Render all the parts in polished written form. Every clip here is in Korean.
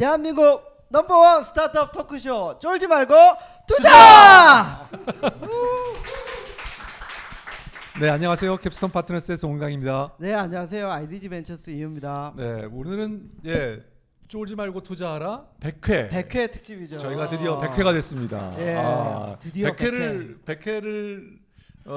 대한민국 넘버원 스타트업 토크쇼 쫄지 말고 투자! 네, 안녕하세요. 캡스톤 파트너스의 송강입니다. 네, 안녕하세요. IDG 벤처스 이유입니다. 네, 오늘은 쫄지 말고 투자하라 100회. 100회 특집이죠. 저희가 드디어 100회가 됐습니다. 예, 드디어 100회를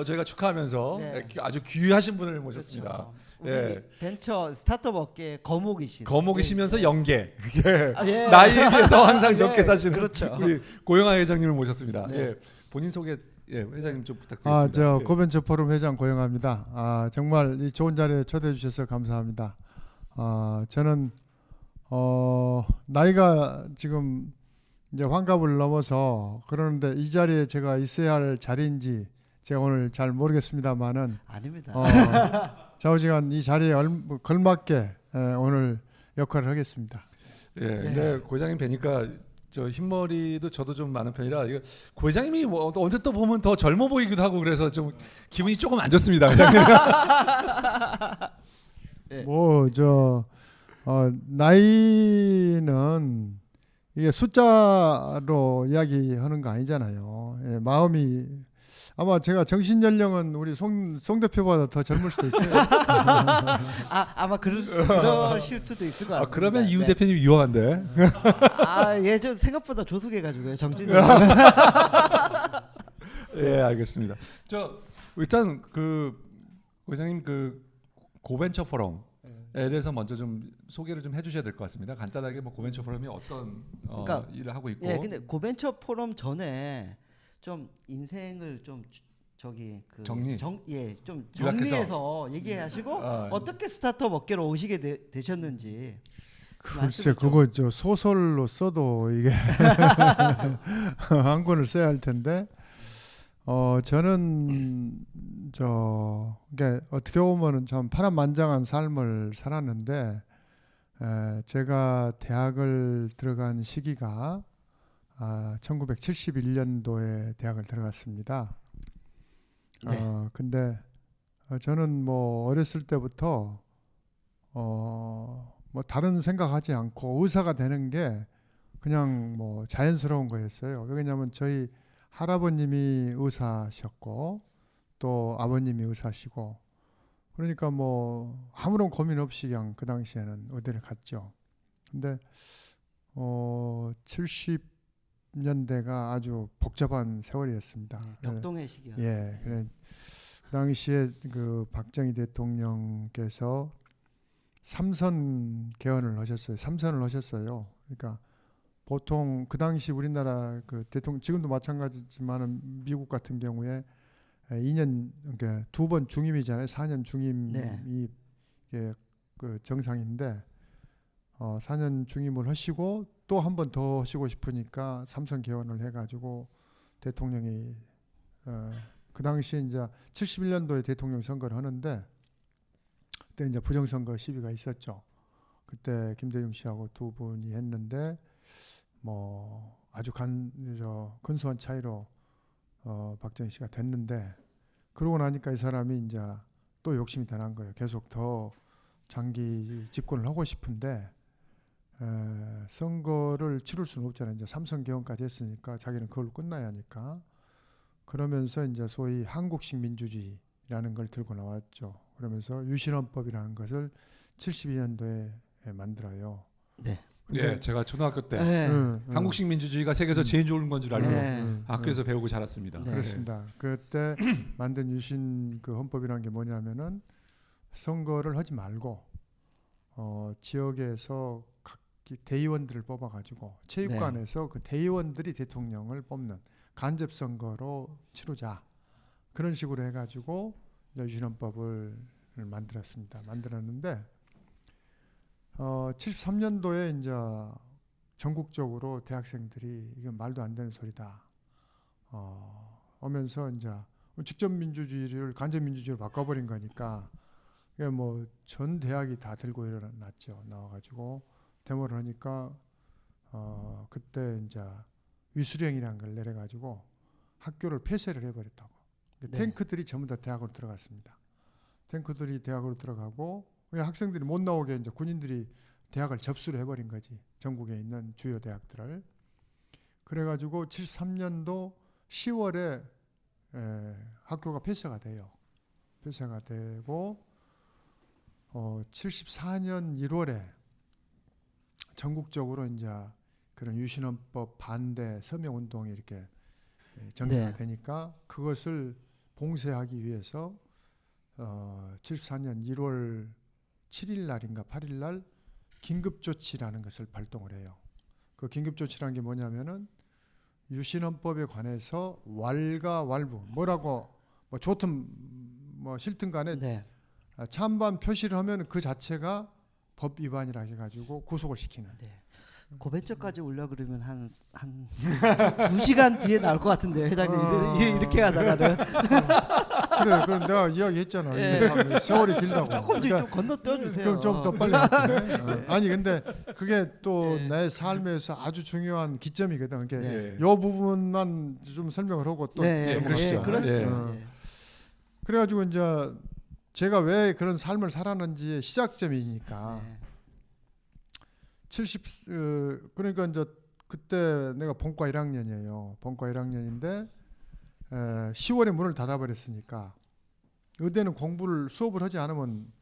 저희가 축하하면서 네. 아주 귀하신 분을 모셨습니다. 그렇죠. 우리 예. 벤처 스타트업 업계 거목이신. 거목이시면서 연계. 예. 아, 예. 나이에 비해서 항상 네, 적게 사시는 그렇죠. 우리 고영하 회장님을 모셨습니다. 네. 예. 본인 소개 회장님 좀 부탁드리겠습니다. 저 예. 고벤처 포럼 회장 고영합니다. 정말 이 좋은 자리에 초대해 주셔서 감사합니다. 저는 나이가 지금 이제 환갑을 넘어서 그러는데 이 자리에 제가 있어야 할 자리인지 제가 오늘 잘 모르겠습니다만은 아닙니다. 좌우지간 이 자리에 걸맞게 오늘 역할을 하겠습니다. 예, 네. 근데 고장님 뵈니까 저 흰머리도 저도 좀 많은 편이라 이거 고장님이 뭐 언제 또 보면 더 젊어 보이기도 하고 그래서 좀 기분이 조금 안 좋습니다. 네. 나이는 이게 숫자로 이야기하는 거 아니잖아요. 예, 마음이 아마 제가 정신 연령은 우리 송 대표보다 더 젊을 수도 있어요. 아마 그러실 수도 있을 것 같습니다. 그러면 이우 네. 대표님 유용한데. 저 생각보다 조숙해가지고요. 정진이. 예, 알겠습니다. 저 일단 그 고장님 그 고벤처 포럼에 대해서 먼저 좀 소개를 좀 해주셔야 될 것 같습니다. 간단하게 뭐 고벤처 포럼이 어떤 그러니까, 일을 하고 있고. 예, 근데 고벤처 포럼 전에 좀 인생을 좀 정리? 좀 요약해서. 정리해서 얘기하시고 어떻게 스타트업 업계로 오시게 되셨는지. 글쎄 그거 저 소설로 써도 이게 한 권을 써야 할 텐데 저는 그러니까 어떻게 보면은 참 파란만장한 삶을 살았는데 제가 대학을 들어간 시기가 1971년도에 대학을 들어갔습니다. 네. 근데 저는 뭐 어렸을 때부터 뭐 다른 생각하지 않고 의사가 되는 게 그냥 뭐 자연스러운 거였어요. 왜냐하면 저희 할아버님이 의사셨고 또 아버님이 의사시고 그러니까 뭐 아무런 고민 없이 그냥 그 당시에는 의대를 갔죠. 근데 70년대가 아주 복잡한 세월이었습니다. 격동의 시기였어요. 예, 그 당시에 그 박정희 대통령께서 삼선 개헌을 하셨어요. 삼선을 하셨어요. 그러니까 보통 그 당시 우리나라 그 대통령 지금도 마찬가지지만은 미국 같은 경우에 2년 그러니까 2번 중임이잖아요. 4년 중임이 네. 이게 그 정상인데 4년 중임을 하시고 또 한 번 더 하시고 싶으니까 삼선 개헌을 해가지고 대통령이 그 당시에 이제 71년도에 대통령 선거를 하는데 그때 이제 부정선거 시비가 있었죠. 그때 김대중 씨하고 두 분이 했는데 뭐 아주 근소한 차이로 박정희 씨가 됐는데 그러고 나니까 이 사람이 이제 또 욕심이 더 난 거예요. 계속 더 장기 집권을 하고 싶은데 선거를 치를 수는 없잖아요. 이제 삼선 개헌까지 했으니까 자기는 그걸로 끝나야 하니까 그러면서 이제 소위 한국식 민주주의라는 걸 들고 나왔죠. 그러면서 유신헌법이라는 것을 72년도에 만들어요. 네. 예, 제가 초등학교 때 네. 한국식 민주주의가 세계에서 제일 좋은 건 줄 알고 네. 학교에서 배우고 자랐습니다. 네. 그렇습니다. 그때 만든 유신 그 헌법이라는 게 뭐냐면은 선거를 하지 말고 지역에서 각 대의원들을 뽑아가지고 체육관에서 그 대의원들이 대통령을 뽑는 간접 선거로 치르자 그런 식으로 해가지고 유신헌법을 만들었습니다. 만들었는데 73년도에 이제 전국적으로 대학생들이 이건 말도 안 되는 소리다 오면서 이제 직접 민주주의를 간접 민주주의로 바꿔버린 거니까 뭐 전 대학이 다 들고 일어났죠. 나와가지고 데모를 하니까 그때 이제 위수령이라는 걸 내려가지고 학교를 폐쇄를 해버렸다고. 네. 탱크들이 전부 다 대학으로 들어갔습니다. 탱크들이 대학으로 들어가고 학생들이 못 나오게 이제 군인들이 대학을 접수를 해버린 거지. 전국에 있는 주요 대학들을. 그래가지고 73년도 10월에 학교가 폐쇄가 돼요. 폐쇄가 되고 74년 1월에 전국적으로 이제 그런 유신헌법 반대 서명운동이 이렇게 전개가 네. 되니까 그것을 봉쇄하기 위해서 74년 1월 7일 날인가 8일 날 긴급조치라는 것을 발동을 해요. 그 긴급조치라는 게 뭐냐면은 유신헌법에 관해서 왈가왈부 뭐라고 뭐 좋든 뭐 싫든 간에 네. 찬반 표시를 하면 그 자체가 법 위반이라 해가지고 구속을 시키는. 네. 고벤처까지 올려 그러면 한 2시간 뒤에 나올 것 같은데요, 회장님. 이렇게 하다가는 그래, 그럼 내가 이야기했잖아. 예. 이게 참 세월이 길다고. 조금씩 그러니까 좀 건너뛰어 주세요. 그럼 좀 더 빨리 할게. 아니 근데 그게 또 예. 내 삶에서 아주 중요한 기점이거든. 그러니까 예. 요 부분만 좀 설명을 하고 또 네, 그러시죠. 그러시죠. 예. 예. 그래가지고 이제 제가 왜 그런 삶을 살았는지의 시작점이니까 네. 그러니까 이제 그때 내가 본과 1학년이에요. 본과 1학년인데 10월에 문을 닫아버렸으니까 의대는 수업을 하지 않으면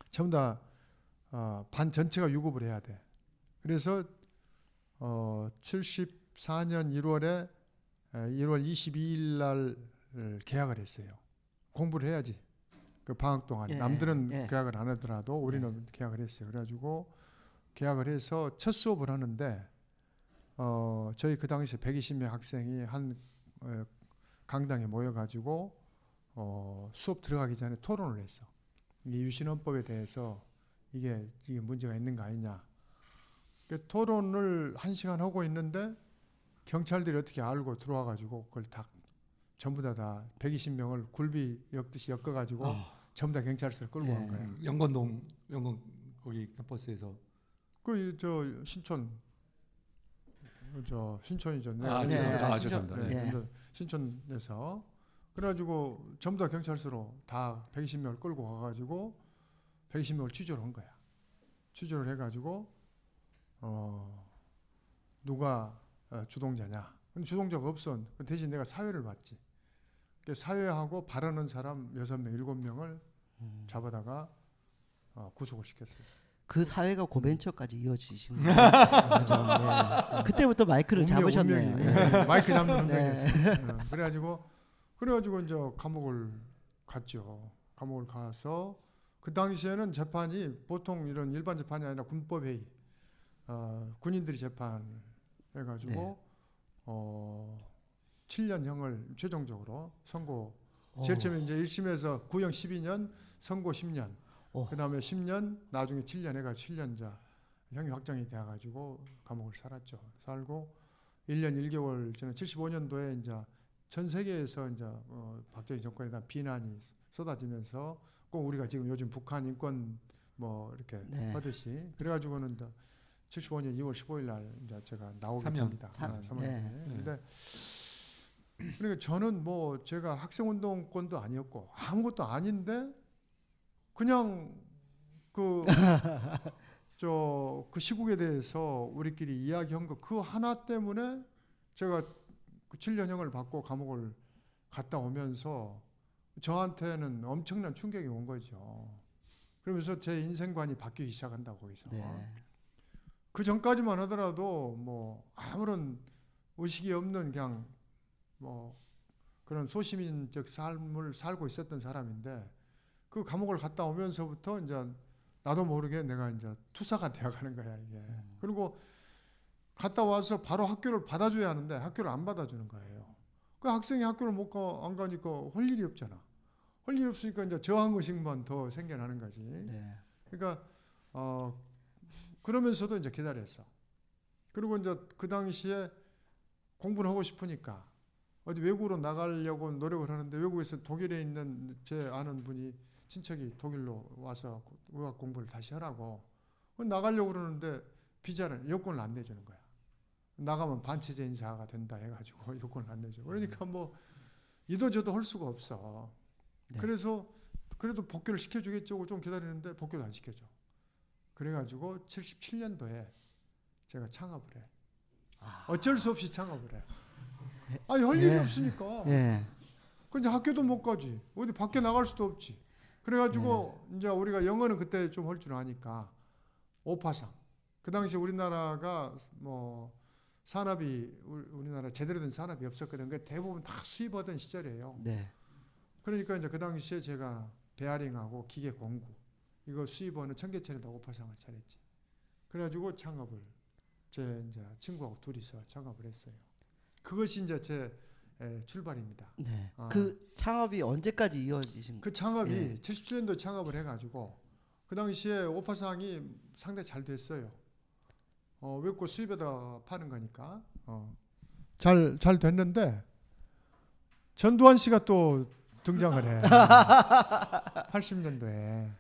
전부 다 반 전체가 유급을 해야 돼. 그래서 74년 1월에 1월 22일 날 개학을 했어요. 공부를 해야지. 그 방학 동안에. 예, 남들은 예. 개학을 안 하더라도 우리는 개학을 했어요. 그래가지고 개학을 해서 첫 수업을 하는데 저희 그 당시에 120명 학생이 한 강당에 모여가지고 수업 들어가기 전에 토론을 했어. 이 유신헌법에 대해서 이게 문제가 있는 거 아니냐. 그 토론을 1시간 하고 있는데 경찰들이 어떻게 알고 들어와가지고 그걸 다 전부 다 120명을 굴비 엮듯이 엮어가지고 전부 다 경찰서를 끌고 예. 간 거예요. 영건 거기 캠퍼스에서 저 신촌이죠. 아, 네. 죄송합니다. 신촌. 죄송합니다. 네, 네. 근데 신촌에서 그래가지고 전부 다 경찰서로 다 120명을 끌고 가가지고 120명을 취조를 한 거야. 취조를 해가지고 누가 주동자냐? 근데 주동자가 없어. 대신 내가 사회를 봤지. 사회하고 발언한 사람 6명, 7명을 잡아다가 구속을 시켰어요. 그 사회가 고벤처까지 이어지신 거죠. 그죠? 예. 그때부터 마이크를 잡으셨네요. 운명이, 예. 마이크 잡는 네. 운명이었어요. 그래가지고 이제 감옥을 갔죠. 감옥을 가서 그 당시에는 재판이 보통 이런 일반 재판이 아니라 군법회의, 군인들이 재판 해가지고 7년형을 최종적으로 선고. 제일 처음에 이제 1심에서 구형 12년, 선고 10년. 그 다음에 10년, 나중에 7년 해가지고 7년자 형이 확정이 돼가지고 감옥을 살았죠. 살고 1년 1개월 전에 75년도에 이제 전 세계에서 이제 박정희 정권에 대한 비난이 쏟아지면서 꼭 우리가 지금 요즘 북한 인권 뭐 이렇게 네. 하듯이 그래가지고는 이제 75년 2월 15일 날 이제 제가 나오게 3년. 됩니다. 3월. 네. 근데 그러니까 저는 뭐 제가 학생운동권도 아니었고 아무것도 아닌데 그냥 그 시국에 대해서 우리끼리 이야기한 거 그 하나 때문에 제가 그 7년형을 받고 감옥을 갔다 오면서 저한테는 엄청난 충격이 온 거죠. 그러면서 제 인생관이 바뀌기 시작한다고 거기서. 네. 그 전까지만 하더라도 뭐 아무런 의식이 없는 그냥 뭐 그런 소시민적 삶을 살고 있었던 사람인데 그 감옥을 갔다 오면서부터 이제 나도 모르게 내가 이제 투사가 되어가는 거야 이게. 그리고 갔다 와서 바로 학교를 받아줘야 하는데 학교를 안 받아주는 거예요. 그 학생이 학교를 안 가니까 할 일이 없잖아. 할 일이 없으니까 이제 저항 의식만 더 생겨나는 거지. 네. 그러니까 그러면서도 이제 기다렸어. 그리고 이제 그 당시에 공부를 하고 싶으니까 어디 외국으로 나가려고 노력을 하는데 외국에서 독일에 있는 제 아는 분이 친척이 독일로 와서 의학 공부를 다시 하라고 나가려고 그러는데 비자를 여권을 안 내주는 거야. 나가면 반체제 인사가 된다 해가지고 여권을 안 내줘. 그러니까 뭐 이도저도 할 수가 없어. 네. 그래서 그래도 복귀를 시켜주겠죠. 좀 기다리는데 복귀도 안 시켜줘. 그래가지고 77년도에 제가 창업을 해. 아. 어쩔 수 없이 창업을 해. 아니 할 일이 예. 없으니까. 예. 근데 학교도 못 가지. 어디 밖에 나갈 수도 없지. 그래가지고 이제 우리가 영어는 그때 좀 할 줄 아니까 오파상. 그 당시 우리나라가 뭐 산업이 우리나라 제대로 된 산업이 없었거든. 그 대부분 다 수입하던 시절이에요. 네. 그러니까 이제 그 당시에 제가 베어링하고 기계 공구 이거 수입하는 청계천에다 오파상을 차렸지. 그래가지고 창업을 제 이제 친구하고 둘이서 창업을 했어요. 그것이 이제 제 출발입니다. 네. 아. 그 창업이 언제까지 이어지신 거예요? 그 창업이 예. 77년도 창업을 해가지고 그 당시에 오파상이 상당히 잘 됐어요. 외국 수입에다 파는 거니까 잘 됐는데 전두환 씨가 또 등장을 해. 80년도에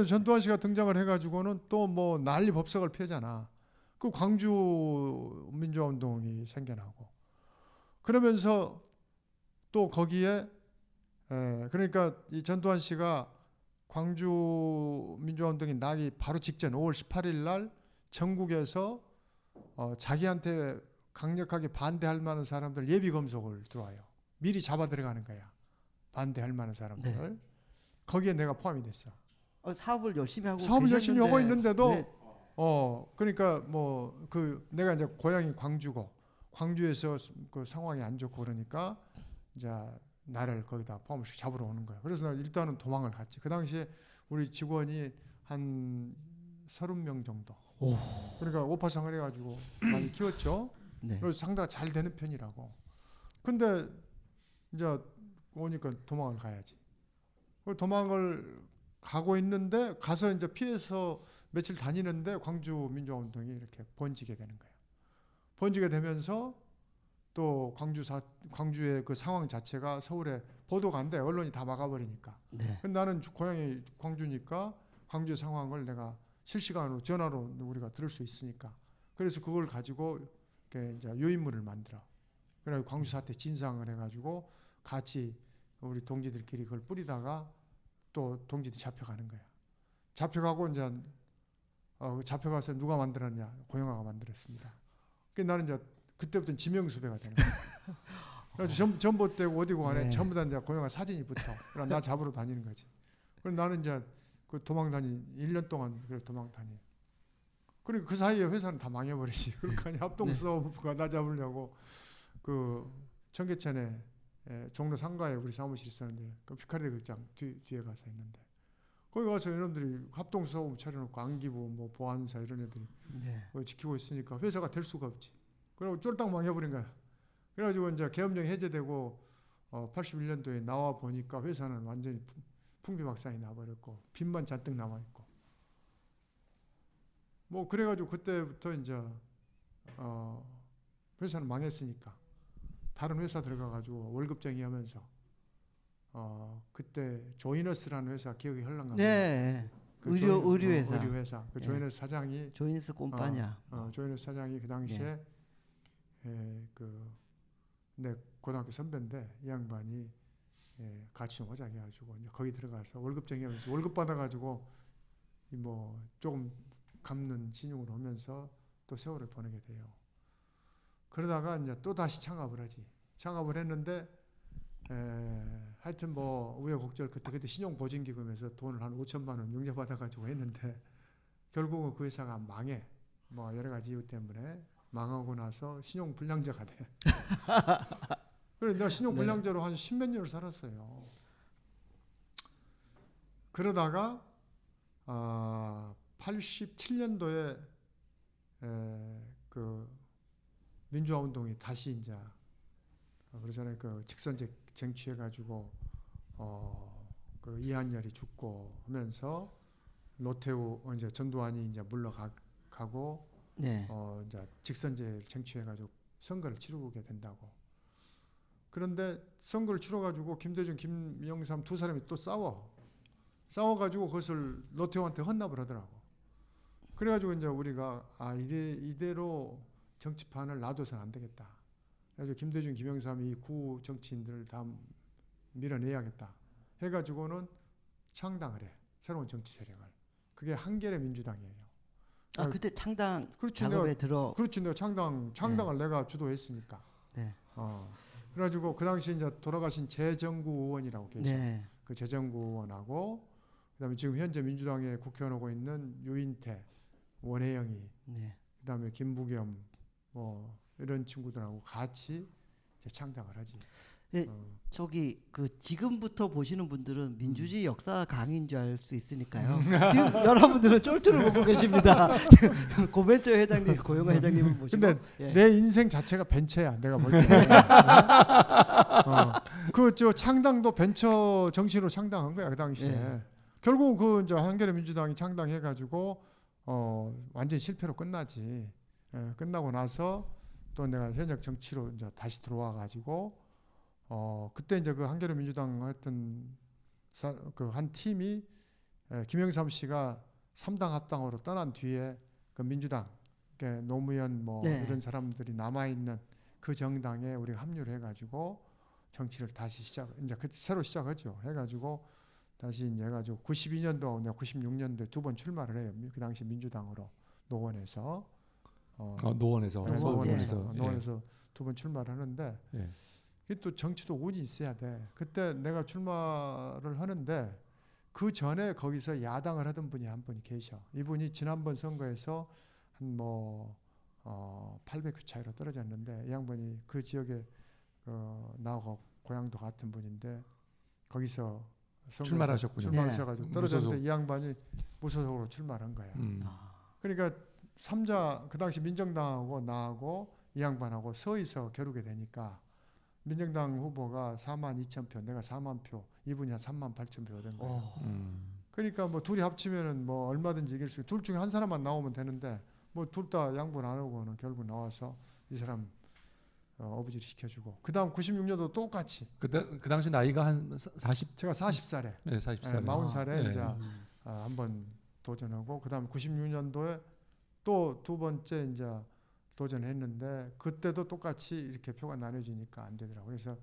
전두환 씨가 등장을 해가지고는 또 뭐 난리 법석을 펴잖아. 그 광주 민주화운동이 생겨나고 그러면서 또 거기에 그러니까 이 전두환 씨가 광주 민주화운동이 나기 바로 직전 5월 18일 날 전국에서 자기한테 강력하게 반대할 만한 사람들 예비 검속을 들어와요. 미리 잡아 들어가는 거야. 반대할 만한 사람들을. 네. 거기에 내가 포함이 됐어. 사업을 열심히 하고 사업을 열심히 계셨는데 하고 있는데도 왜- 그러니까 뭐 그 내가 이제 고향이 광주고 광주에서 그 상황이 안 좋고 그러니까 이제 나를 거기다 포함을 잡으러 오는 거야. 그래서 나 일단은 도망을 갔지. 그 당시에 우리 직원이 한 30명 정도. 오. 그러니까 오파상을 해가지고 많이 키웠죠. 네. 그래서 상당히 잘 되는 편이라고. 근데 이제 오니까 도망을 가야지. 도망을 가고 있는데 가서 이제 피해서 며칠 다니는데 광주 민주화운동이 이렇게 번지게 되는 거예요. 번지게 되면서 또 광주의 그 상황 자체가 서울에 보도가 안 돼. 언론이 다 막아버리니까. 네. 근데 나는 고향이 광주니까 광주의 상황을 내가 실시간으로 전화로 우리가 들을 수 있으니까. 그래서 그걸 가지고 이렇게 이제 요인물을 만들어. 그래 광주 사태 진상을 해가지고 같이 우리 동지들끼리 그걸 뿌리다가 또 동지들이 잡혀가는 거야. 잡혀가고 이제 잡혀가서 누가 만들었냐? 고영아가 만들었습니다. 그래서 나는 이제 그때부터 지명수배가 되는 거야. 그래서 전봇대고 어디고 간에 네. 전부 다 이제 고영아 사진이 붙어. 그럼 나 잡으러 다니는 거지. 그래서 나는 이제 그 도망 다니 1년 동안 그래 도망 다니. 그리고 그 사이에 회사는 다 망해버리지. 그러니까 합동수업가 나 잡으려고 그 청계천에 종로 상가에 우리 사무실 있었는데 그 피카르디 극장 뒤에 가서 있는데 거기 가서 이놈들이 합동수업 차려놓고 안기부 뭐 보안사 이런 애들이 네. 지키고 있으니까 회사가 될 수가 없지. 그리고 쫄딱 망해버린 거야. 그래가지고 이제 계엄령이 해제되고 81년도에 나와 보니까 회사는 완전히 풍비박산이 나버렸고 빚만 잔뜩 남아있고 뭐 그래가지고 그때부터 이제 회사는 망했으니까 다른 회사 들어가가지고 월급쟁이 하면서 그때 조이너스라는 회사 기억이 흘러가면 네. 그 의류회사. 의류회사 그 예. 조이너스 사장이 조인스 꼼빠냐. 조이너스 사장이 그 당시에 내 고등학교 선배인데 이 양반이 같이 좀 하자 해가지고 이제 거기 들어가서 월급쟁이 하면서 월급 받아가지고 뭐 조금 갚는 신용을 하면서 또 세월을 보내게 돼요. 그러다가 이제 또 다시 창업을 하지. 창업을 했는데 하여튼 뭐 우여곡절 그때 신용보증기금에서 돈을 한 5천만 원 융자 받아가지고 했는데 결국은 그 회사가 망해. 뭐 여러 가지 이유 때문에 망하고 나서 신용불량자가 돼. 그래서 내가 신용불량자로 한 10몇 년을 살았어요. 그러다가 87년도에 그 민주화운동이 다시 이제 그러잖아요. 그 직선제 쟁취해가지고 그 이한열이 죽고 하면서 노태우 이제 전두환이 이제 물러가고 네. 이제 직선제를 쟁취해가지고 선거를 치르게 된다고. 그런데 선거를 치러가지고 김대중, 김영삼 두 사람이 또 싸워가지고 그것을 노태우한테 헌납을 하더라고. 그래가지고 이제 우리가 이대로 정치판을 놔둬서는 안 되겠다. 그래서 김대중, 김영삼이 이 구 정치인들을 다 밀어내야겠다. 해가지고는 창당을 해. 새로운 정치 세력을. 그게 한겨레 민주당이에요. 아 그때 창당 그렇지, 작업에 들어. 그렇지, 내가 창당을 내가 주도했으니까. 네. 그래가지고 그 당시 이제 돌아가신 재정구 의원이라고 계셔. 네. 그 재정구 의원하고 그다음에 지금 현재 민주당에 국회의원 하고 있는 유인태, 원혜영이, 네. 그다음에 김부겸 뭐 이런 친구들하고 같이 이제 창당을 하지. 예, 저기 그 지금부터 보시는 분들은 민주주의 역사 강의인 줄 알 수 있으니까요. 지금 여러분들은 쫄쫄을 보고 계십니다. 고벤처 회장님, 고영아 회장님을 모시고. 근데 예. 내 인생 자체가 벤처야. 내가 볼 때. 그저 창당도 벤처 정신으로 창당한 거야 그 당시에. 예. 결국 그 이제 한겨레 민주당이 창당해가지고 완전 실패로 끝나지. 끝나고 나서 또 내가 현역 정치로 이제 다시 들어와가지고 그때 이제 그 한겨레 민주당 하여튼 그 한 팀이 김영삼 씨가 3당 합당으로 떠난 뒤에 그 민주당 노무현 뭐 네. 이런 사람들이 남아 있는 그 정당에 우리가 합류를 해가지고 정치를 다시 이제 새로 시작하죠. 해가지고 다시 이제 해가지고 92년도 내가 96년도에 2번 출마를 해요. 그 당시 민주당으로 노원에서 노원에서 네, 서울에서 노원에서 2번 출마를 하는데 예. 이게 또 정치도 운이 있어야 돼. 그때 내가 출마를 하는데 그 전에 거기서 야당을 하던 분이 한 분이 계셔. 이분이 지난번 선거에서 한 뭐 800표 차이로 떨어졌는데 이 양반이 그 지역에 나하고 고향도 같은 분인데 거기서 출마를 하셨군요. 출마하셔가지고 네. 떨어졌는데 무소속. 이 양반이 무소속으로 출마를 한 거야. 아, 그러니까 그 당시 민정당하고 나하고 이 양반하고 서에서 겨루게 되니까 민정당 후보가 42,000표, 내가 4만 표, 이분이 한 38,000표 된 거예요. 그러니까 뭐 둘이 합치면은 뭐 얼마든지 이길 수 있고 둘 중에 한 사람만 나오면 되는데 뭐 둘 다 양분 안 하고는 결국 나와서 이 사람 어부지를 시켜주고 그 다음 96년도 똑같이 그때 그 당시 나이가 한 40, 제가 40살에 네, 40살. 40살에 네. 이제 한번 도전하고 그 다음 96년도에 또 두 번째 이제 도전했는데 그때도 똑같이 이렇게 표가 나눠지니까 안 되더라고요. 그래서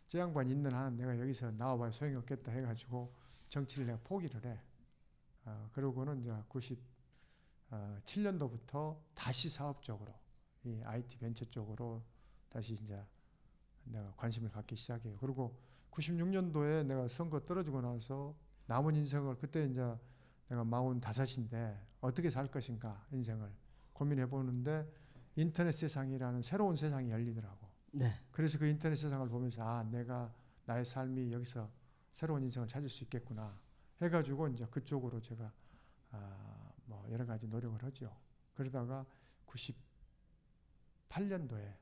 저 양반 있는 한 내가 여기서 나와봐야 소용이 없겠다 해가지고 정치를 내가 포기를 해. 그러고는 이제 97년도부터 다시 사업적으로 이 IT 벤처 쪽으로 다시 이제 내가 관심을 갖기 시작해요. 그리고 96년도에 내가 선거 떨어지고 나서 남은 인생을 그때 이제 내가 45인데 어떻게 살 것인가 인생을 고민해 보는데 인터넷 세상이라는 새로운 세상이 열리더라고. 네. 그래서 그 인터넷 세상을 보면서 내가 나의 삶이 여기서 새로운 인생을 찾을 수 있겠구나 해가지고 이제 그쪽으로 제가 뭐 여러 가지 노력을 하죠. 그러다가 98년도에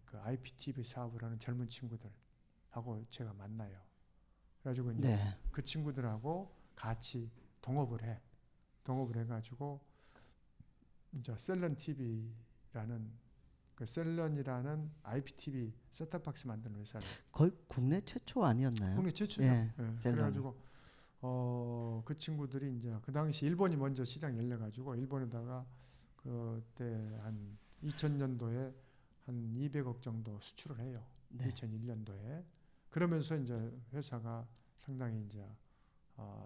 그 IPTV 사업을 하는 젊은 친구들하고 제가 만나요. 그래가지고 이제 네. 그 친구들하고 같이 동업을 해가지고 이제 셀런 TV라는 그 셀런이라는 IPTV 셋탑박스 만드는 회사를 거의 국내 최초 아니었나요? 국내 최초죠. 예, 셀런이. 그래가지고 그 친구들이 이제 그 당시 일본이 먼저 시장 열려가지고 일본에다가 그때 한 2000년도에 한 200억 정도 수출을 해요. 네. 2001년도에 그러면서 이제 회사가 상당히 이제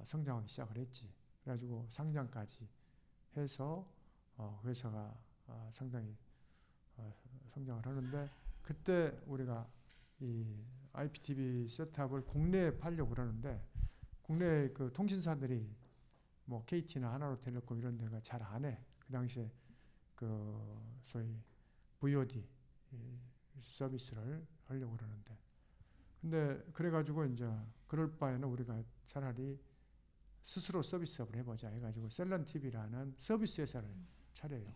성장하기 시작을 했지. 그래가지고 상장까지 해서 회사가 상당히 성장을 하는데 그때 우리가 이 IPTV 셋탑을 국내에 팔려고 그러는데 국내 그 통신사들이 뭐 KT나 하나로텔레콤 이런 데가 잘 안 해. 그 당시에 그 소위 VOD 서비스를 하려고 그러는데 근데 그래가지고 이제 그럴 바에는 우리가 차라리 스스로 서비스업을 해보자 해가지고 셀런 TV라는 서비스 회사를 차려요.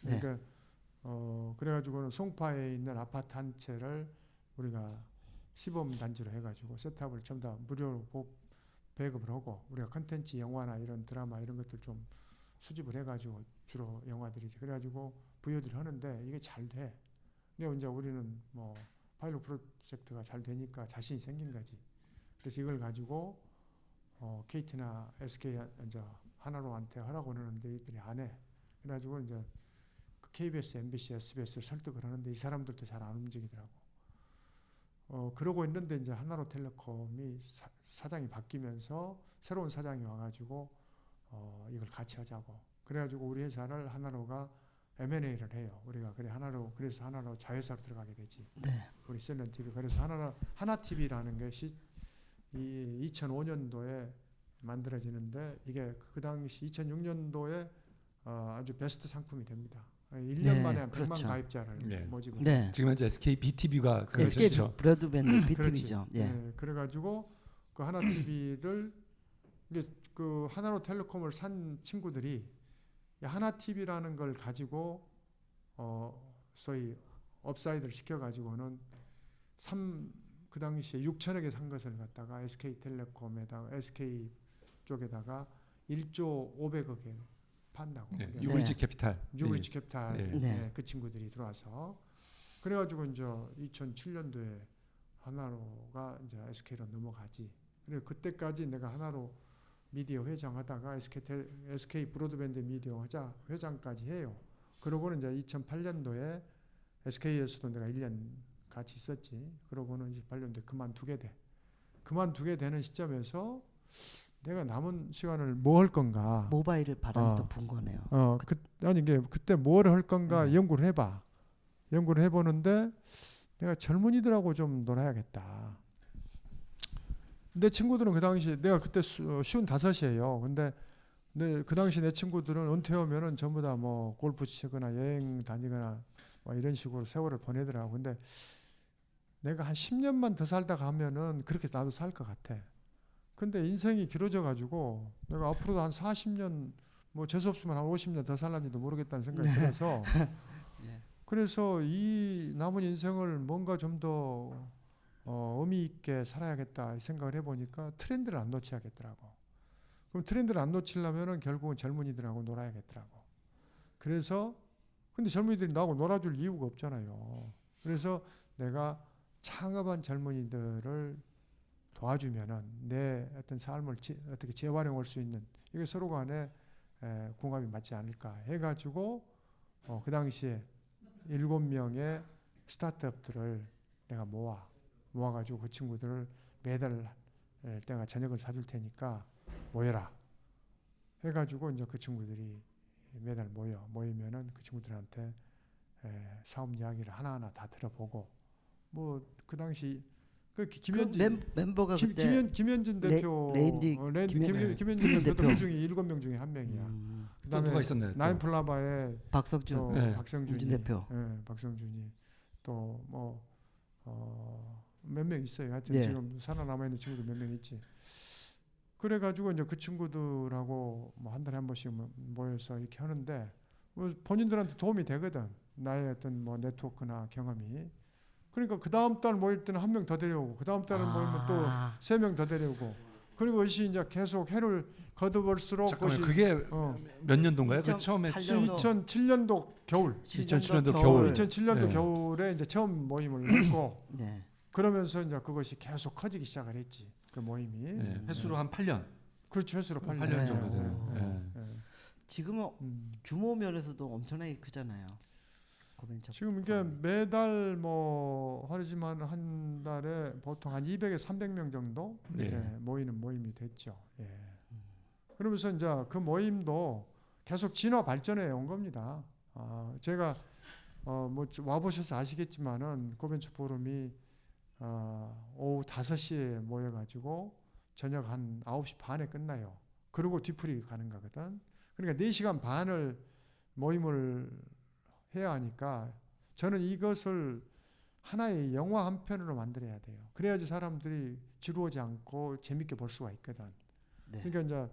그러니까 그래가지고는 송파에 있는 아파트 한 채를 우리가 시범 단지로 해가지고 셋탑을 전부 다 무료로 배급을 하고 우리가 컨텐츠 영화나 이런 드라마 이런 것들 좀 수집을 해가지고 주로 영화들이지. 그래가지고 VOD를 하는데 이게 잘 돼. 근데 이제 우리는 뭐 파일럿 프로젝트가 잘 되니까 자신이 생긴 거지. 그래서 이걸 가지고 KT나 SK 이제 하나로한테 하라고 하는데 이들이 안 해. 그래가지고 이제 KBS, MBC, SBS를 설득을 하는데 이 사람들도 잘 안 움직이더라고. 그러고 있는데 이제 하나로텔레콤이 사장이 바뀌면서 새로운 사장이 와가지고 이걸 같이 하자고 그래가지고 우리 회사를 하나로가 M&A를 해요. 우리가 그래 하나로 그래서 하나로 자회사로 들어가게 되지. 네. 우리 셀런 TV 그래서 하나 TV라는 것이 이 2005년도에 만들어지는데 이게 그 당시 2006년도에 아주 베스트 상품이 됩니다. 1년 네, 만에 한 100만 그렇죠. 가입자를 네. 모집을. 네. 지금 현재 SK BTV가 SK 그렇죠. 브로드밴드 그렇지. BTV죠. 예. 네, 그래가지고 그 하나 TV를 이게 그 하나로 텔레콤을 산 친구들이 이 하나 TV라는 걸 가지고 소위 업사이드를 시켜가지고는 그 당시에 6천억에 산 것을 갖다가 SK텔레콤에다가 SK 쪽에다가 1조 500억에 판다고. 네. 그게 유브리지 캐피탈. 유브리지 캐피탈 네. 네. 그 친구들이 들어와서 그래가지고 이제 2007년도에 하나로가 이제 SK로 넘어가지. 그리고 그때까지 내가 하나로 미디어 회장하다가 SK 브로드밴드 미디어 회장까지 해요. 그러고는 이제 2008년도에 SK에서도 내가 1년 같이 있었지. 그러고는 28년도에 그만두게 돼. 그만두게 되는 시점에서 내가 남은 시간을 뭐 할 건가? 모바일을 바람이 또 분 거네요. 아니 이게 그때 뭘 할 건가 네. 연구를 해봐. 연구를 해보는데 내가 젊은이들하고 좀 놀아야겠다. 내 친구들은 그 당시 내가 그때 55이에요. 근데 그 당시 내 친구들은 은퇴하면은 전부 다 뭐 골프 치거나 여행 다니거나 뭐 이런 식으로 세월을 보내더라고. 근데 내가 한 10년만 더 살다가 하면은 그렇게 나도 살 것 같아. 근데 인생이 길어져 가지고 내가 앞으로도 한 40년 뭐 재수 없으면 한 50년 더 살란지도 모르겠다는 생각이 들어서 예. 그래서 이 남은 인생을 뭔가 좀 더 의미 있게 살아야겠다 이 생각을 해보니까 트렌드를 안 놓쳐야겠더라고. 그럼 트렌드를 안 놓치려면은 결국은 젊은이들하고 놀아야겠더라고. 그래서 근데 젊은이들이 나하고 놀아줄 이유가 없잖아요. 그래서 내가 창업한 젊은이들을 도와주면은 내 어떤 삶을 어떻게 재활용할 수 있는 이게 서로 간에 궁합이 맞지 않을까 해가지고 그 당시에 7명의 스타트업들을 내가 모아가지고 그 친구들을 매달 내가 저녁을 사줄 테니까 모여라 해가지고 이제 그 친구들이 매달 모이면은 그 친구들한테 사업 이야기를 하나하나 다 들어보고 뭐 그 당시 그 김현진 멤버가 그때 김현진 대표 김현진 대표 그 중에 7명 중에 한 명이야. 또 그다음에 누가 있었나요? 또? 나인플라바의 박석준, 네. 박성준이 대표. 박성준이 또 뭐 몇 명 있어요. 하여튼 네. 지금 살아남아 있는 친구들 몇 명 있지. 그래가지고 이제 그 친구들하고 뭐 한 달에 한 번씩 모여서 이렇게 하는데 뭐 본인들한테 도움이 되거든. 나의 어떤 뭐 네트워크나 경험이. 그러니까 그 다음 달 모일 때는 한 명 더 데려오고 그 다음 달은 모이면 또 3명 더 데려오고 그리고 그것이 이제 계속 해를 거듭할수록 잠깐만 그게 몇 년도인가요? 그 처음에 2007년도 겨울. 2007년도 겨울. 2007년도 네. 겨울에 이제 처음 모임을 했고 네. 그러면서 이제 그것이 계속 커지기 시작을 했지. 그 모임이. 네. 횟수로 한 8년. 그렇죠. 횟수로 8년. 8년 정도 되는. 오. 네. 지금은 규모 면에서도 엄청나게 크잖아요. 고벤처. 지금 이게 매달 뭐 하지만 한 달에 보통 한 200에서 300명 정도 이렇게 모이는 모임이 됐죠. 예. 그러면서 이제 그 모임도 계속 진화 발전해 온 겁니다. 제가 뭐 와보셔서 아시겠지만은 고벤처 포럼이 오후 5시에 모여가지고 저녁 한 9시 반에 끝나요. 그리고 뒤풀이 가는 거거든. 그러니까 4시간 반을 모임을 해야 하니까 저는 이것을 하나의 영화 한 편으로 만들어야 돼요. 그래야지 사람들이 지루하지 않고 재밌게 볼 수가 있거든. 네. 그러니까 이제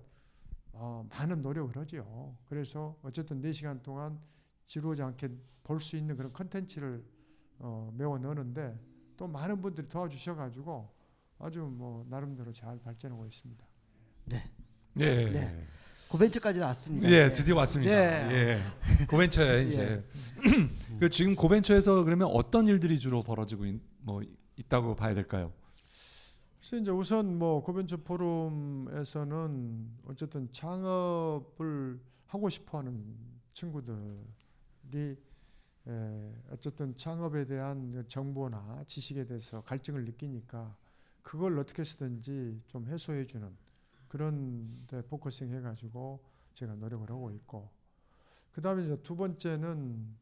많은 노력을 하죠. 그래서 어쨌든 4시간 동안 지루하지 않게 볼 수 있는 그런 컨텐츠를 메워 넣는데 또 많은 분들이 도와주셔가지고 아주 뭐 나름대로 잘 발전하고 있습니다. 네. 예. 네. 고벤처까지 나왔습니다. 예, 네. 드디어 왔습니다. 네. 예. 고벤처에 이제 그 지금 고벤처에서 그러면 어떤 일들이 주로 벌어지고 있다고 봐야 될까요? 그래서 이제 우선 뭐 고벤처 포럼에서는 어쨌든 창업을 하고 싶어하는 친구들이 어쨌든 창업에 대한 정보나 지식에 대해서 갈증을 느끼니까 그걸 어떻게 해서든지 좀 해소해주는 그런 데 포커싱 해가지고 제가 노력을 하고 있고 그다음에 이제 두 번째는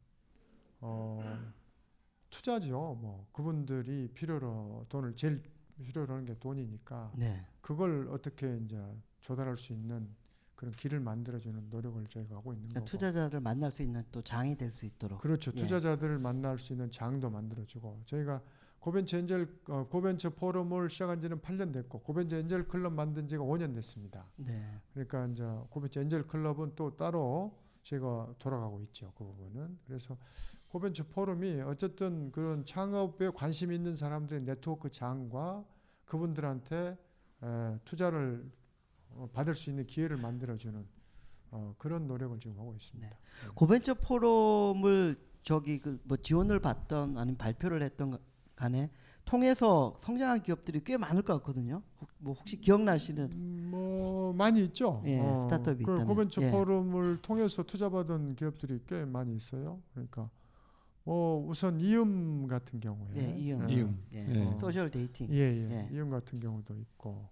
투자죠. 뭐 그분들이 필요로 돈을 제일 필요로 하는 게 돈이니까 네. 그걸 어떻게 이제 조달할 수 있는 그런 길을 만들어주는 노력을 저희가 하고 있는 그러니까 거고. 투자자를 만날 수 있는 또 장이 될 수 있도록. 그렇죠. 예. 투자자들을 만날 수 있는 장도 만들어주고 저희가 고벤처 고벤처 포럼을 시작한 지는 8년 됐고 고벤처 엔젤 클럽 만든 지가 5년 됐습니다. 네. 그러니까 이제 고벤처 엔젤 클럽은 또 따로 저희가 돌아가고 있죠. 그 부분은. 그래서 고벤처 포럼이 어쨌든 그런 창업에 관심 있는 사람들의 네트워크 장과 그분들한테 투자를 받을 수 있는 기회를 만들어주는 그런 노력을 지금 하고 있습니다. 네. 고벤처 포럼을 저기 그 뭐 지원을 받던 아니면 발표를 했던 간에 통해서 성장한 기업들이 꽤 많을 것 같거든요. 뭐 혹시 기억나시는? 뭐 많이 있죠. 예, 스타트업이 그 있다면. 고벤처 예. 포럼을 통해서 투자받은 기업들이 꽤 많이 있어요. 그러니까 뭐 우선 이음 같은 경우에 네, 이음. 이음. 예. 예. 소셜 데이팅. 예. 예. 이음 같은 경우도 있고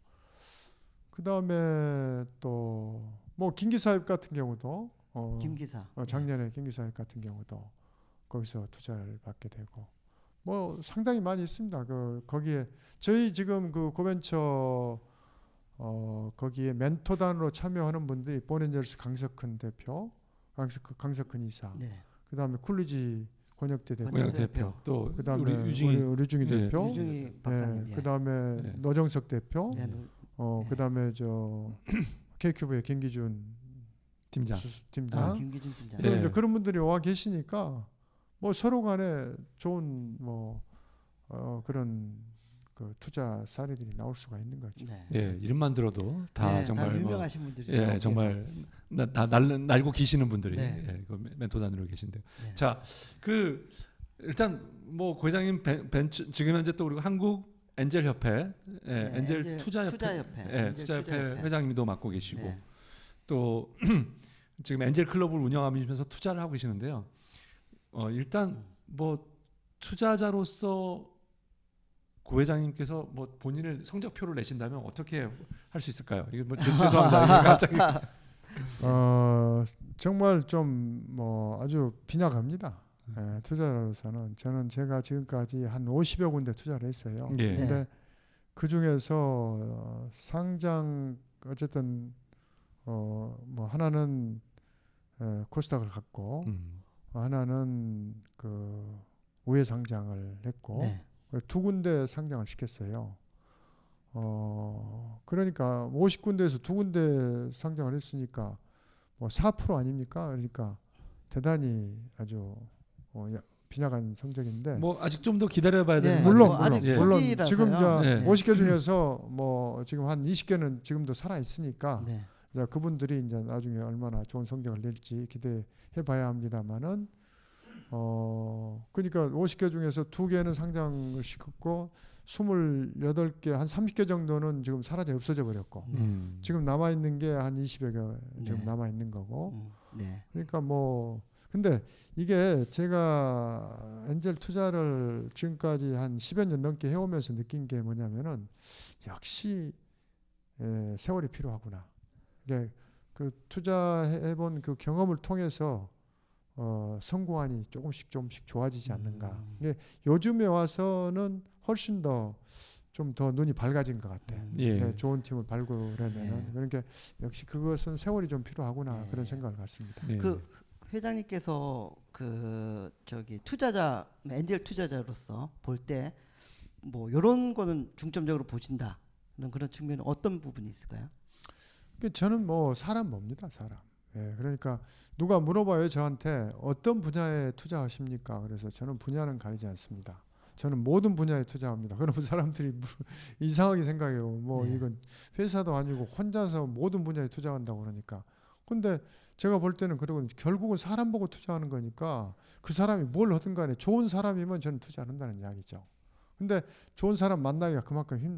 그다음에 또 뭐 김기사협 같은 경우도 김기사. 작년에 김기사협 같은 경우도 거기서 투자를 받게 되고 뭐 상당히 많이 있습니다. 거기에 저희 지금 그 고벤처 거기에 멘토단으로 참여하는 분들이 보렌젤스 강석근 대표, 강석근 이사, 네. 그다음에 쿨리지 권혁대 대표, 고양 대표 또 그다음에 우리 유중이 류중희 예. 대표, 유중희 박사님. 예. 그다음에 예. 노정석 대표, 네, 예. 그다음에 저 K큐브의 김기준 팀장. 팀장, 김기준 팀장. 예. 이제 그런 분들이 와 계시니까 뭐 서로 간에 좋은 뭐 그런 그 투자 사례들이 나올 수가 있는 거죠. 네. 예, 이름만 들어도 다 네, 정말 다 뭐, 유명하신 분들이. 예, 정말 날고 계시는 분들이 네. 예, 그 멘토단으로 계신데요. 네. 자, 그 일단 뭐 고회장님 벤처 지금 현재 또 그리고 한국 엔젤 협회, 네, 엔젤 투자협회, 엔젤 투자협회 투자협회. 회장님도 맡고 계시고 네. 또 지금 엔젤 클럽을 운영하면서 투자를 하고 계시는데요. 일단 뭐 투자자로서 고 회장님께서 뭐 본인을 성적표를 내신다면 어떻게 할 수 있을까요? 이게 뭐 죄송합니다. 이게 갑자기 정말 좀 뭐 아주 빈약합니다. 투자자로서는 저는 제가 지금까지 한 50여 군데 투자를 했어요. 예. 네. 근데 그 중에서 상장 어쨌든 뭐 하나는 코스닥을 갖고 하나는 그 우회 상장을 했고 네. 두 군데 상장을 시켰어요. 그러니까 50군데에서 두 군데 상장을 했으니까 뭐 4% 아닙니까? 그러니까 대단히 아주 빈약한 성적인데 뭐 아직 좀 더 기다려봐야 네, 되는 물론 뭐 거 아직 아니겠어요? 물론 초기라서요. 지금 네. 50개 중에서 뭐 지금 한 20개는 지금도 살아 있으니까 네. 이제 그분들이 이제 나중에 얼마나 좋은 성적을 낼지 기대해 봐야 합니다만은 그러니까 50개 중에서 2개는 상장을 시켰고 28개 한 30개 정도는 지금 사라져 없어져 버렸고 지금 남아 있는 게 한 20여 개 지금 네. 남아 있는 거고 네. 그러니까 뭐 근데 이게 제가 엔젤 투자를 지금까지 한 10여 년 넘게 해오면서 느낀 게 뭐냐면은 역시 세월이 필요하구나. 이게 그 투자해본 그 경험을 통해서 성공안이 조금씩 좋아지지 않는가. 이게 요즘에 와서는 훨씬 더 좀 더 눈이 밝아진 것 같아요. 예. 네, 좋은 팀을 발굴해내는. 그러니까 역시 그것은 세월이 좀 필요하구나 네. 그런 생각을 갖습니다. 예. 그 회장님께서 그 저기 투자자 엔젤 투자자로서 볼 때 뭐 이런 거는 중점적으로 보신다. 그런 측면은 어떤 부분이 있을까요? 저는 뭐 사람 봅니다. 사람. 예, 그러니까 누가 물어봐요 저한테 어떤 분야에 투자하십니까? 그래서 저는 분야는 가리지 않습니다. 저는 모든 분야에 투자합니다. 그러면 사람들이 이상하게 생각해요. 뭐 네. 이건 회사도 아니고 혼자서 모든 분야에 투자한다고 그러니까. 근데 제가 볼 때는 그러고 결국은 사람 보고 투자하는 거니까 그 사람이 뭘 하든 간에 좋은 사람이면 저는 투자 안 한다는 이야기죠. 근데 좋은 사람 만나기가 그만큼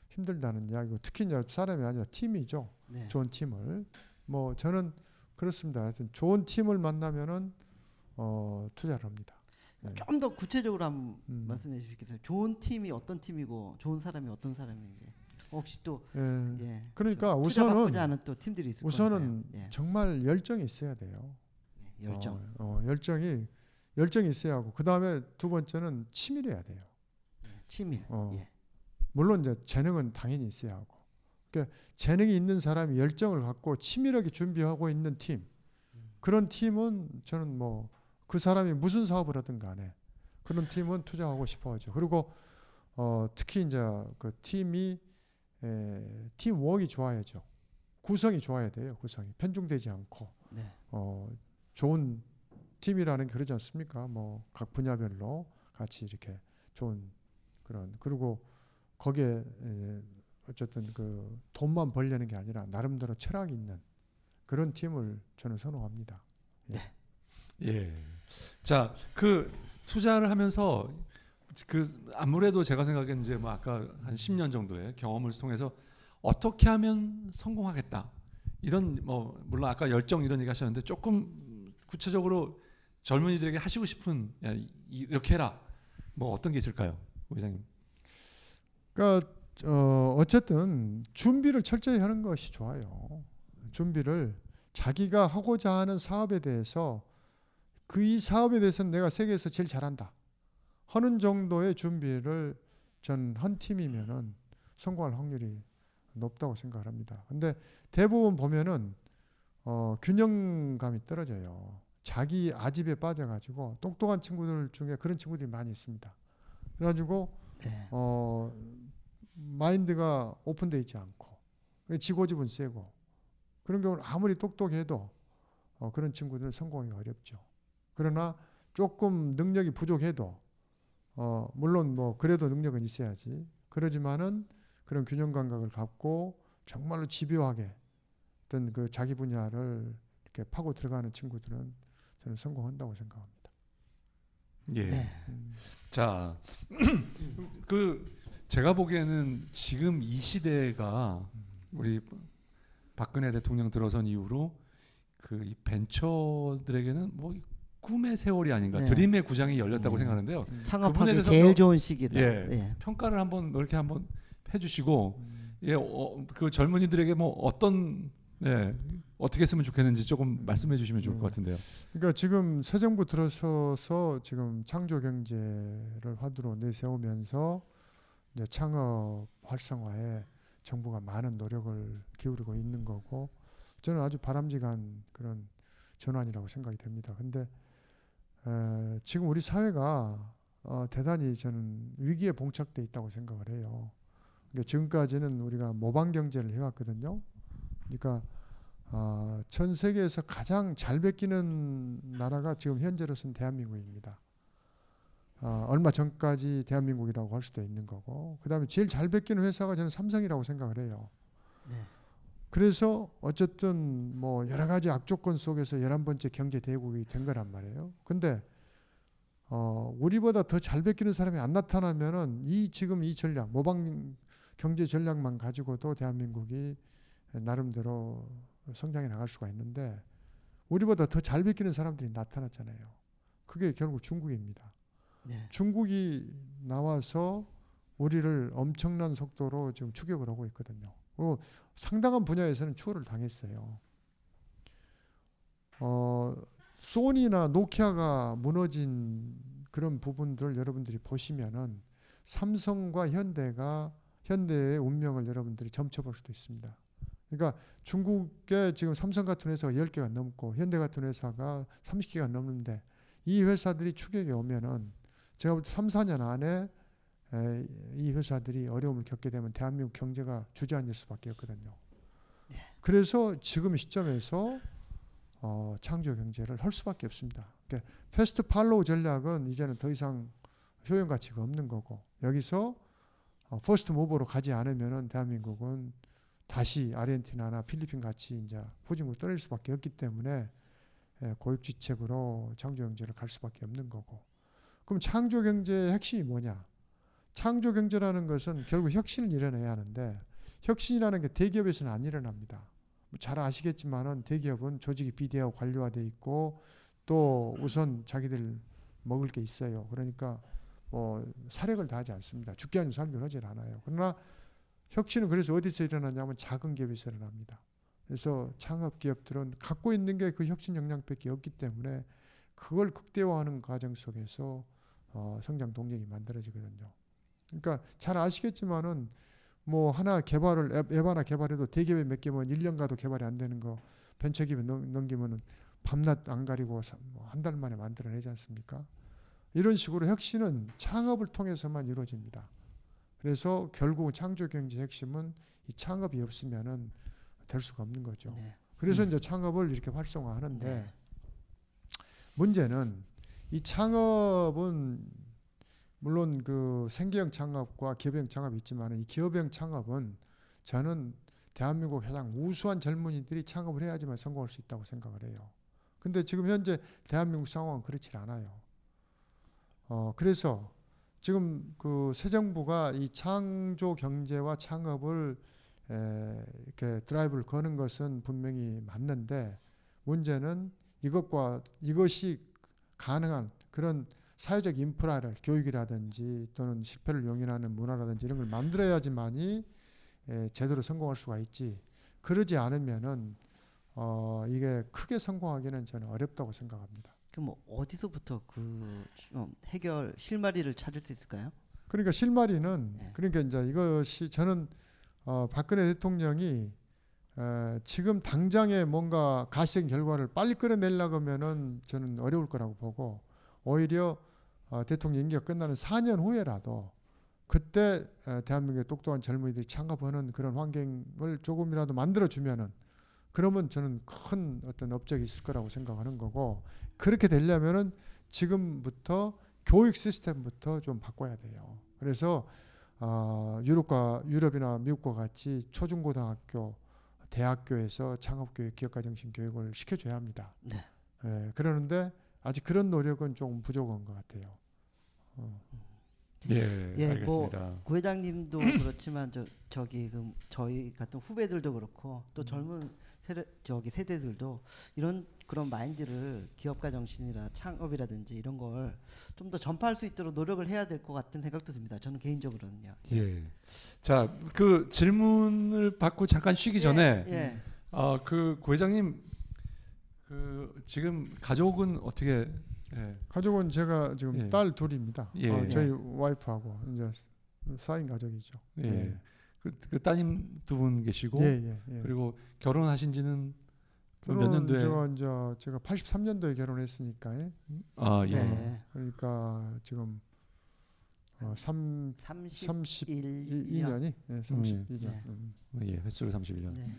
힘들다는 이야기고 특히 이제 사람이 아니라 팀이죠. 네. 좋은 팀을. 뭐 저는 그렇습니다. 하여튼 좋은 팀을 만나면은 투자를 합니다. 네. 좀 더 구체적으로 한번 음. 말씀해 주시겠어요? 좋은 팀이 어떤 팀이고 좋은 사람이 어떤 사람인지 혹시 또 예. 예. 그러니까 투자받고자 우선은 하는 또 팀들이 있을 우선은 거니까요. 예. 정말 열정이 있어야 돼요. 열정. 열정이 있어야 하고 그 다음에 두 번째는 치밀해야 돼요. 치밀. 예. 물론 이제 재능은 당연히 있어야 하고. 그러니까 재능이 있는 사람이 열정을 갖고 치밀하게 준비하고 있는 팀. 그런 팀은 저는 뭐 그 사람이 무슨 사업을 하든 간에 그런 팀은 투자하고 싶어 하죠. 그리고 특히 이제 그 팀이 팀워크가 좋아야죠. 구성이 좋아야 돼요. 구성이 편중되지 않고 네. 좋은 팀이라는 게 그러지 않습니까? 뭐 각 분야별로 같이 이렇게 좋은 그런 그리고 거기에 어쨌든 그 돈만 벌려는 게 아니라 나름대로 철학이 있는 그런 팀을 저는 선호합니다. 예. 자, 그 투자를 하면서 그 아무래도 제가 생각에는 이제 뭐 아까 한 10년 정도의 경험을 통해서 어떻게 하면 성공하겠다. 이런 뭐 물론 아까 열정 이런 얘기 하셨는데 조금 구체적으로 젊은이들에게 하시고 싶은 야, 이렇게 해라. 뭐 어떤 게 있을까요, 회장님? 그러니까 어쨌든 준비를 철저히 하는 것이 좋아요. 준비를 자기가 하고자 하는 사업에 대해서 그 이 사업에 대해서는 내가 세계에서 제일 잘한다 하는 정도의 준비를 전 한 팀이면은 성공할 확률이 높다고 생각을 합니다. 근데 대부분 보면은 균형감이 떨어져요. 자기 아집에 빠져가지고 똑똑한 친구들 중에 그런 친구들이 많이 있습니다. 그래가지고 네. 마인드가 오픈되어 있지 않고 지고집은 세고 그런 경우는 아무리 똑똑해도 그런 친구들은 성공하기 어렵죠. 그러나 조금 능력이 부족해도 물론 뭐 그래도 능력은 있어야지. 그러지만은 그런 균형 감각을 갖고 정말로 집요하게 어떤 그 자기 분야를 이렇게 파고 들어가는 친구들은 저는 성공한다고 생각합니다. 예. 네. 자, 그 제가 보기에는 지금 이 시대가 우리 박근혜 대통령 들어선 이후로 그 이 벤처들에게는 뭐 꿈의 세월이 아닌가, 네. 드림의 구장이 열렸다고 네. 생각하는데요. 그분에 창업하기 대해서 제일 뭐- 좋은 시기다. 예. 예. 평가를 한번 이렇게 한번 해주시고, 예, 그 젊은이들에게 뭐 어떤 어떻게 했으면 좋겠는지 조금 말씀해 주시면 좋을 것 같은데요. 그러니까 지금 새 정부 들어서서 지금 창조 경제를 화두로 내세우면서 이제 창업 활성화에 정부가 많은 노력을 기울이고 있는 거고 저는 아주 바람직한 그런 전환이라고 생각이 됩니다. 근데 지금 우리 사회가 대단히 저는 위기에 봉착돼 있다고 생각을 해요. 그러니까 지금까지는 우리가 모방 경제를 해왔거든요. 그러니까 전 세계에서 가장 잘 베끼는 나라가 지금 현재로서는 대한민국입니다. 얼마 전까지 대한민국이라고 할 수도 있는 거고 그 다음에 제일 잘 베끼는 회사가 저는 삼성이라고 생각을 해요. 네. 그래서 어쨌든 뭐 여러 가지 악조건 속에서 11번째 경제 대국이 된 거란 말이에요. 근데 우리보다 더 잘 베끼는 사람이 안 나타나면은 지금 이 전략 모방 경제 전략만 가지고도 대한민국이 나름대로 성장해 나갈 수가 있는데 우리보다 더 잘 베끼는 사람들이 나타났잖아요. 그게 결국 중국입니다. 네. 중국이 나와서 우리를 엄청난 속도로 지금 추격을 하고 있거든요. 그리고 상당한 분야에서는 추월을 당했어요. 소니나 노키아가 무너진 그런 부분들을 여러분들이 보시면은 삼성과 현대의 운명을 여러분들이 점쳐볼 수도 있습니다. 그러니까 중국에 지금 삼성 같은 회사가 10개가 넘고 현대 같은 회사가 30개가 넘는데 이 회사들이 추격에 오면은 제가 볼 때 3, 4년 안에 이 회사들이 어려움을 겪게 되면 대한민국 경제가 주저앉을 수밖에 없거든요. 그래서 지금 시점에서 창조 경제를 할 수밖에 없습니다. 그러니까 패스트 팔로우 전략은 이제는 더 이상 효용 가치가 없는 거고 여기서 퍼스트 무버로 가지 않으면은 대한민국은 다시 아르헨티나나 필리핀 같이 이제 후진국으로 떨어질 수밖에 없기 때문에 고육지책으로 창조 경제를 갈 수밖에 없는 거고. 그럼 창조 경제의 핵심이 뭐냐? 창조 경제라는 것은 결국 혁신을 일어나야 하는데 혁신이라는 게 대기업에서는 안 일어납니다. 잘 아시겠지만은 대기업은 조직이 비대하고 관료화돼 있고 또 우선 자기들 먹을 게 있어요. 그러니까 사력을 다하지 않습니다. 죽게 하는 삶을 하질 않아요. 그러나 혁신은 그래서 어디서 일어나냐면 작은 기업에서 일어납니다. 그래서 창업 기업들은 갖고 있는 게 그 혁신 역량밖에 없기 때문에 그걸 극대화하는 과정 속에서 성장 동력이 만들어지거든요. 그러니까 잘 아시겠지만은 뭐 하나 개발을 앱 하나 개발해도 대기업에 몇 개면 1년 가도 개발이 안 되는 거 벤처기업에 넘기면은 밤낮 안 가리고 한 달 만에 만들어내지 않습니까? 이런 식으로 혁신은 창업을 통해서만 이루어집니다. 그래서 결국 창조 경제의 핵심은 이 창업이 없으면은 될 수가 없는 거죠. 네. 그래서 이제 창업을 이렇게 활성화하는데 네. 문제는 이 창업은 물론 그 생계형 창업과 기업형 창업이 있지만 이 기업형 창업은 저는 대한민국 가장 우수한 젊은이들이 창업을 해야지만 성공할 수 있다고 생각을 해요. 근데 지금 현재 대한민국 상황은 그렇지 않아요. 그래서 지금 그 새 정부가 이 창조 경제와 창업을 이렇게 드라이브를 거는 것은 분명히 맞는데 문제는 이것이 가능한 그런 사회적 인프라를 교육이라든지 또는 실패를 용인하는 문화라든지 이런 걸 만들어야지만이 제대로 성공할 수가 있지. 그러지 않으면은 이게 크게 성공하기는 저는 어렵다고 생각합니다. 그럼 뭐 어디서부터 그 해결 실마리를 찾을 수 있을까요? 그러니까 실마리는 네. 그러니까 이제 이것이 저는 박근혜 대통령이 지금 당장에 뭔가 가시적인 결과를 빨리 끌어내려고 하면은 저는 어려울 거라고 보고 오히려 대통령 임기가 끝나는 4년 후에라도 그때 대한민국의 똑똑한 젊은이들이 창업하는 그런 환경을 조금이라도 만들어주면은 그러면 저는 큰 어떤 업적이 있을 거라고 생각하는 거고 그렇게 되려면은 지금부터 교육 시스템부터 좀 바꿔야 돼요. 그래서 유럽이나 미국과 같이 초중고등학교, 대학교에서 창업교육, 기업가정신 교육을 시켜줘야 합니다. 네. 그러는데 아직 그런 노력은 좀 부족한 것 같아요. 예, 알겠습니다. 고 회장님도 그렇지만 저기 저희 같은 후배들도 그렇고 또 젊은 세대들도 그런 마인드를 기업가 정신이라 창업이라든지 이런 걸 좀 더 전파할 수 있도록 노력을 해야 될 것 같은 생각도 듭니다. 저는 개인적으로는요. 예. 자, 그 질문을 받고 잠깐 쉬기 전에 그 고 회장님 그 지금 가족은 어떻게? 예. 가족은 제가 지금 예. 딸 둘입니다. 예. 저희 와이프하고 이제 4인 가족이죠. 예. 그 따님 두 분 계시고 예. 그리고 결혼하신 지는 몇 년도에? 제가 83년도에 결혼했으니까. 예. 예. 네. 그러니까 지금 32년이 32년. 예, 횟수로 31년. 네.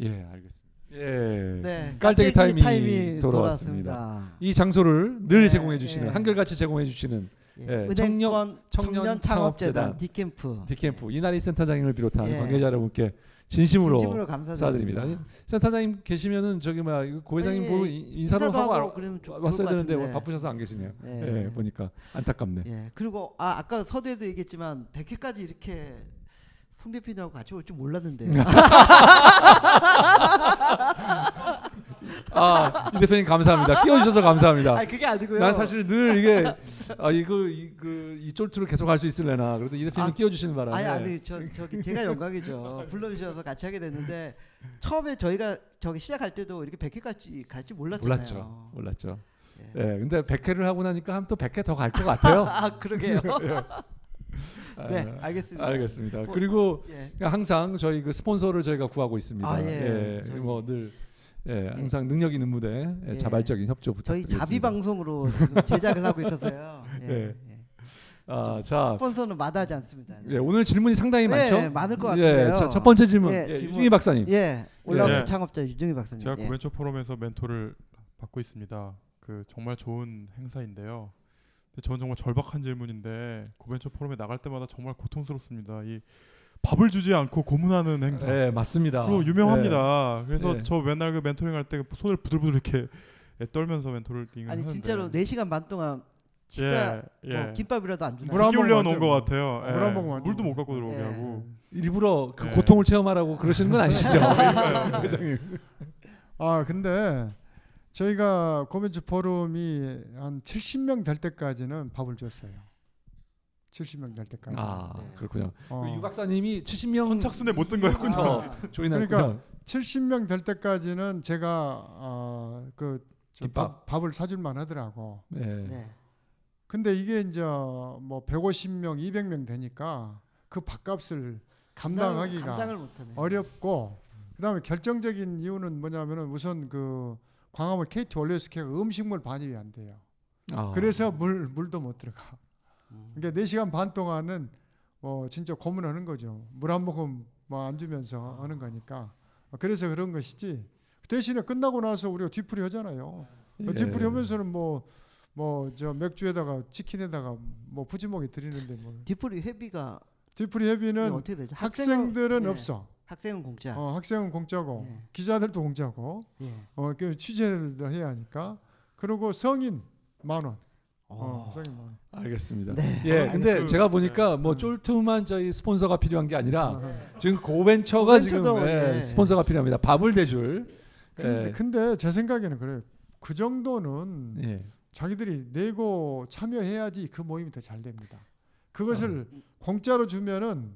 예, 알겠습니다. 예. 네. 깔때기 타임이 타임이 돌아왔습니다. 이 장소를 늘 네, 제공해 주시는 예. 한결같이 제공해 주시는 예. 예, 은행권 청년 청년 창업재단 디캠프 디캠프 이나리 센터장님을 비롯한 예. 관계자 여러분께 진심으로 감사드립니다. 감사드립니다. 센터장님 계시면은 저기 고 회장님 예, 보고 인사도 인사도 하고 하고 그러면 좋을 왔어야 것 되는데 같은데. 오늘 바쁘셔서 안 계시네요. 예. 예, 보니까 안타깝네. 예. 그리고 아까 서두에도 얘기했지만 100회까지 이렇게 송 대표님하고 같이 올 줄 몰랐는데요. 이 대표님 감사합니다. 끼워주셔서 감사합니다. 아니 그게 아니고요. 난 사실 늘 이게 이 쫄투를 계속 할 수 있을래나 그래서 이 대표님 끼워주시는 바람에 아니 저기 제가 영광이죠. 불러주셔서 같이 하게 됐는데 처음에 저희가 저기 시작할 때도 이렇게 100회까지 갈 줄 몰랐잖아요. 몰랐죠. 예. 예, 근데 100회를 하고 나니까 한 또 100회 더 갈 것 같아요. 아 그러게요. 네, 알겠습니다. 알겠습니다. 그리고 예. 항상 저희 그 스폰서를 저희가 구하고 있습니다. 예. 저희- 뭐늘 항상 능력 있는 무대, 예. 자발적인 협조 저희 부탁드리겠습니다. 자비 방송으로 지금 제작을 하고 있어서요. 예. 예. 예. 자, 스폰서는 마다하지 않습니다. 예, 오늘 질문이 상당히 예, 많죠? 많을 것 같은데요. 자, 첫 번째 질문, 예, 질문. 유중희 박사님. 예, 올라오는 예. 창업자 유중희 박사님. 제가 예. 고벤처 포럼에서 멘토를 받고 있습니다. 그 정말 좋은 행사인데요. 근데 저는 정말 절박한 질문인데 고벤처 포럼에 나갈 때마다 정말 고통스럽습니다. 이 밥을 주지 않고 고문하는 행사. 네, 맞습니다. 그리고 유명합니다. 그래서 예. 저 맨날 그 멘토링 할 때 손을 부들부들 이렇게 떨면서 멘토링을 아니 하는데 진짜로 4시간 반 동안 식사 뭐 김밥이라도 안 주나요? 물 한 기 모금 올려 안 놓은 주고. 것 같아요. 물 한 모금 안 물도 주고. 못 갖고 들어오게 예. 하고. 일부러 그 예. 고통을 체험하라고 그러시는 건 아니시죠? 그러니까요. 회장님. 근데 저희가 고벤처 포럼이 한 70명 될 때까지는 밥을 줬어요. 70명 될 때까지. 네. 그렇군요. 어. 유 박사님이 70명 선착순에 못 든 거였군요. 아, 조인하군요. 그러니까 70명 될 때까지는 제가 김밥. 밥을 사줄만 하더라고. 네. 네. 근데 이게 이제 뭐 150명, 200명 되니까 그 밥값을 감당하기가 감당을 못하네. 어렵고, 그다음에 결정적인 이유는 뭐냐면은 우선 그 광화문 KT 올레스케가 음식물 반입이 안 돼요. 아. 그래서 물도 못 들어가. 음. 그러니까 4시간 반 동안은 뭐 진짜 고문하는 거죠. 물 한 모금 뭐 안 주면서 하는 거니까. 그래서 그런 것이지. 대신에 끝나고 나서 우리가 뒤풀이 하잖아요. 예. 뒤풀이 하면서는 뭐 저 맥주에다가 치킨에다가 뭐 푸짐하게 드리는데 뭐. 뒤풀이 회비가 뒤풀이 회비는 어떻게 되죠? 학생들은 네. 없어. 학생은 공짜. 학생은 공짜고 예. 기자들도 공짜고 예. 그 취재를 해야 하니까. 그리고 성인 10,000원. 어. 성인 10,000원. 알겠습니다. 네. 예, 근데 그- 제가 보니까 뭐 쫄투만 저희 스폰서가 필요한 게 아니라 지금 고벤처가 고벤처도, 지금 예. 스폰서가 필요합니다. 밥을 대줄. 근데 제 생각에는 그래요. 그 정도는 예. 자기들이 내고 참여해야지 그 모임이 더 잘 됩니다. 그것을 공짜로 주면은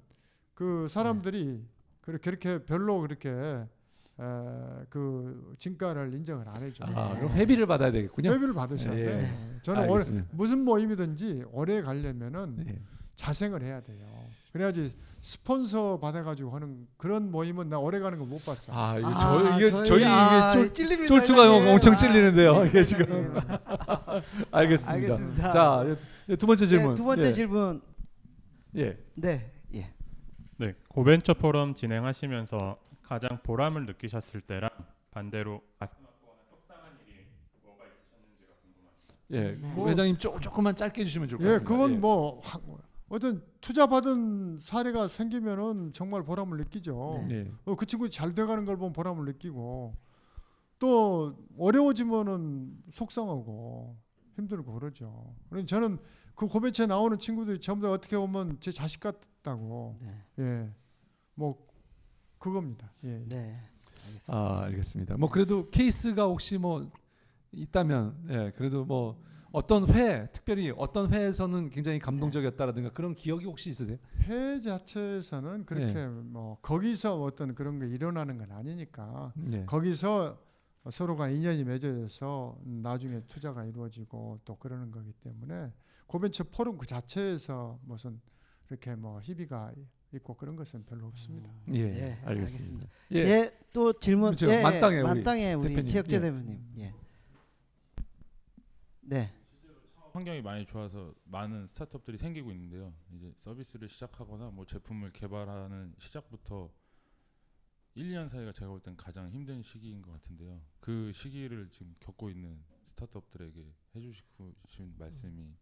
그 사람들이 그렇게 별로 그렇게 그 진가를 인정을 안 해줘. 그럼 회비를 받아야 되겠군요. 회비를 받으셔야 예. 돼. 저는 알겠습니다. 무슨 모임이든지 오래 가려면은 예. 자생을 해야 돼요. 그래야지 스폰서 받아가지고 하는 그런 모임은 나 오래 가는 거 못 봤어. 이게 저희 이게 찔립니다, 쫄투가 회장님. 엄청 찔리는데요. 이게 지금. 예. 알겠습니다. 알겠습니다. 자, 두 번째 질문. 네, 두 번째 예. 질문. 예. 네. 예. 네, 고벤처 포럼 진행하시면서 가장 보람을 느끼셨을 때랑 반대로 가슴아프거나 속상한 일이 뭐가 있으셨는지가 궁금합니다. 예. 뭐- 회장님 조금만 짧게 해주시면 좋을 것 예, 같습니다. 그건 예. 뭐 어떤 투자 받은 사례가 생기면은 정말 보람을 느끼죠. 네. 예. 그 친구 잘 돼가는 걸 보면 보람을 느끼고, 또 어려워지면은 속상하고 힘들고 그러죠. 그래서 저는 그 고벤처에 나오는 친구들이 전부 다 어떻게 보면 제 자식 같다고. 네. 예, 뭐 그겁니다. 예. 네. 알겠습니다. 알겠습니다. 뭐 그래도 케이스가 혹시 뭐 있다면, 예, 그래도 뭐 어떤 특별히 어떤 회에서는 굉장히 감동적이었다라든가 그런 기억이 혹시 있으세요? 회 자체에서는 그렇게 뭐 거기서 어떤 그런 게 일어나는 건 아니니까. 예. 거기서 서로 간 인연이 맺어져서 나중에 투자가 이루어지고 또 그러는 거기 때문에 고벤처 포럼 그 자체에서 무슨 이렇게 뭐 희비가 있고 그런 것은 별로 없습니다. 예. 네, 알겠습니다. 예. 예. 또 질문. 제가 예, 만땅에 우리 만땅에 우리 대표님. 최혁재 예. 대표님. 예. 네. 환경이 많이 좋아서 많은 스타트업들이 생기고 있는데요. 이제 서비스를 시작하거나 뭐 제품을 개발하는 시작부터 1년 사이가 제가 볼 땐 가장 힘든 시기인 것 같은데요. 그 시기를 지금 겪고 있는 스타트업들에게 해주시고 싶은 말씀이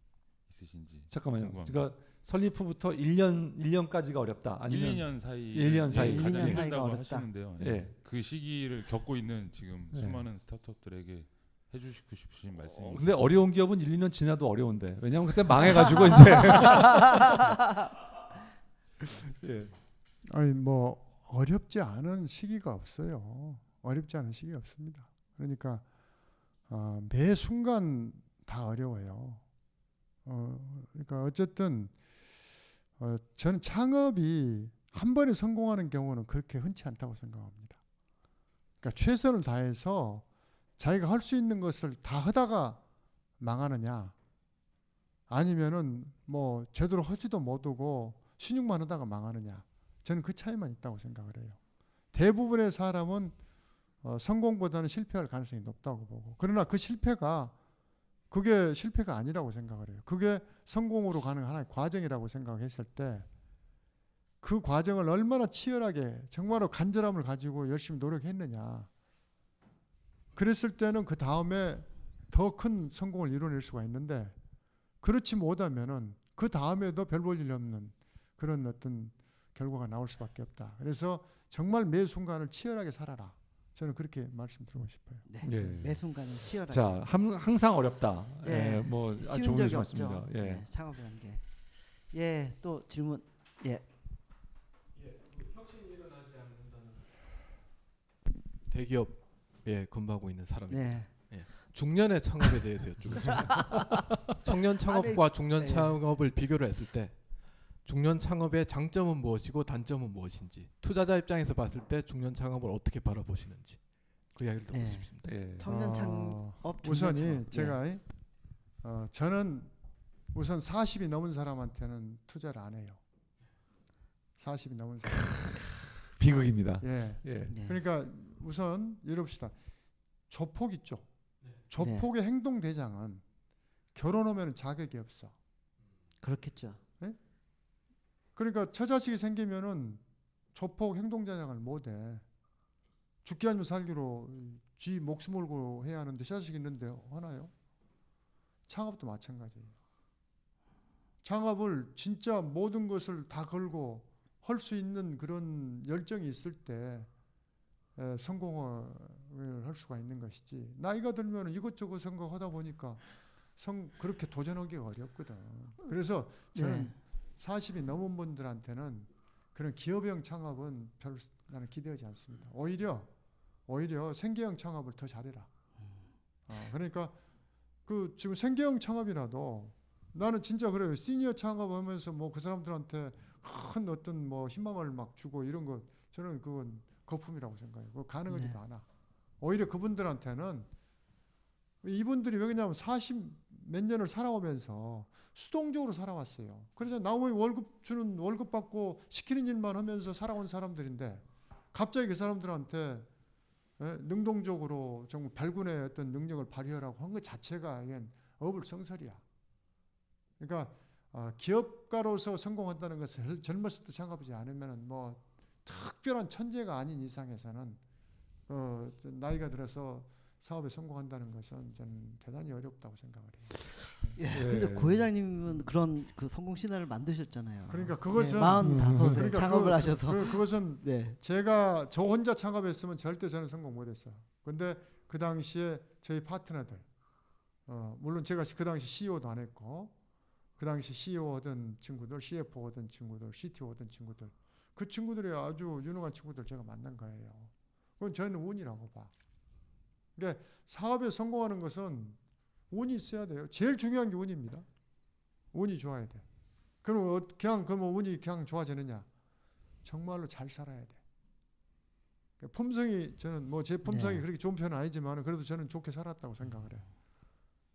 있으신지. 잠깐만요. 궁금합니다. 그러니까 설립 후부터 1년까지가 어렵다. 아니면 1, 2년 사이 1, 2년 사이. 가장 1, 2년 사이가 힘들다고 어렵다. 하시는데요. 예. 그 시기를 겪고 있는 지금 예. 수많은 스타트업들에게 해주시고 싶으신 말씀이 근데 있으신지. 어려운 기업은 1, 2년 지나도 어려운데. 왜냐하면 그때 망해가지고 이제. 예. 아니 뭐 어렵지 않은 시기가 없어요. 어렵지 않은 시기가 없습니다. 그러니까 매 순간 다 어려워요. 그러니까 어쨌든 저는 창업이 한 번에 성공하는 경우는 그렇게 흔치 않다고 생각합니다. 그러니까 최선을 다해서 자기가 할 수 있는 것을 다 하다가 망하느냐, 아니면은 뭐 제대로 하지도 못하고 신용만 하다가 망하느냐, 저는 그 차이만 있다고 생각을 해요. 대부분의 사람은 성공보다는 실패할 가능성이 높다고 보고, 그러나 그 실패가 그게 실패가 아니라고 생각을 해요. 그게 성공으로 가는 하나의 과정이라고 생각했을 때, 그 과정을 얼마나 치열하게 정말로 간절함을 가지고 열심히 노력했느냐, 그랬을 때는 그 다음에 더 큰 성공을 이뤄낼 수가 있는데, 그렇지 못하면은 그 다음에도 별 볼 일 없는 그런 어떤 결과가 나올 수밖에 없다. 그래서 정말 매 순간을 치열하게 살아라. 저는 그렇게 말씀드리고 싶어요. 네. 예. 매 순간은 치열하게. 자, 항상 어렵다. 예. 예. 뭐 쉬운 좋은 적이 말씀입니다. 없죠. 예. 예. 창업이라는 게. 예. 또 질문. 예. 대기업에 근무하고 있는 사람입니다. 네. 중년의 창업에 대해서 여쭙겠습니다. 청년 창업과 중년 예. 창업을 비교를 했을 때 중년 창업의 장점은 무엇이고 단점은 무엇인지, 투자자 입장에서 봤을 때 중년 창업을 어떻게 바라보시는지 그 이야기를 듣고 네. 싶습니다. 예. 청년 창업, 중년 우선이 창업. 제가 저는 우선 40이 넘은 사람한테는 투자를 안 해요. 40이 넘은 사람. 비극입니다. 예. 예. 네. 그러니까 우선 이럽시다. 조폭 있죠. 조폭의 행동 대장은 결혼하면 자격이 없어. 그렇겠죠. 그러니까 처자식이 생기면은 조폭 행동 대장을 못 해. 죽기 아니면 살기로 쥐 목숨 걸고 해야 하는데 처자식 있는데 하나요? 창업도 마찬가지예요. 창업을 진짜 모든 것을 다 걸고 할 수 있는 그런 열정이 있을 때 성공을 할 수가 있는 것이지. 나이가 들면 이것저것 생각하다 보니까 그렇게 도전하기가 어렵거든. 그래서 저는 네. 40이 넘은 분들한테는 그런 기업형 창업은 별로 나는 기대하지 않습니다. 오히려 생계형 창업을 더 잘해라. 그러니까 그 지금 생계형 창업이라도 나는 진짜 그래요. 시니어 창업하면서 뭐 그 사람들한테 큰 어떤 뭐 희망을 막 주고 이런 거 저는 그건 거품이라고 생각해요. 그거 가능하지도 않아. 오히려 그분들한테는 이분들이 왜냐하면 40 몇 년을 살아오면서 수동적으로 살아왔어요. 그래서 나머지 월급 받고 시키는 일만 하면서 살아온 사람들인데 갑자기 그 사람들한테 능동적으로 정말 발군의 어떤 능력을 발휘하라고 한 것 자체가 이건 어불성설이야. 그러니까 기업가로서 성공한다는 것을 젊었을 때 생각하지 않으면 뭐 특별한 천재가 아닌 이상에서는 나이가 들어서 사업에 성공한다는 것은 저는 대단히 어렵다고 생각을 해요. 예. 근데 고 회장님은 그런 그 성공 신화를 만드셨잖아요. 그러니까 그것은 45세 그러니까 창업을 하셔서. 그것은 네. 제가 저 혼자 창업했으면 절대 저는 성공 못했어요. 근데 그 당시에 저희 파트너들, 물론 제가 그 당시 CEO도 안 했고, 그 당시 CEO 하던 친구들, CFO 하던 친구들, CTO 하던 친구들, 그 친구들이 아주 유능한 친구들 제가 만난 거예요. 그건 저는 운이라고 봐. 그러니까 사업에 성공하는 것은 운이 있어야 돼요. 제일 중요한 게 운입니다. 운이 좋아야 돼. 그럼 그냥 운이 그냥 좋아지느냐? 정말로 잘 살아야 돼. 그러니까 품성이 저는 뭐 제 품성이 네. 그렇게 좋은 편은 아니지만 그래도 저는 좋게 살았다고 생각을 해요.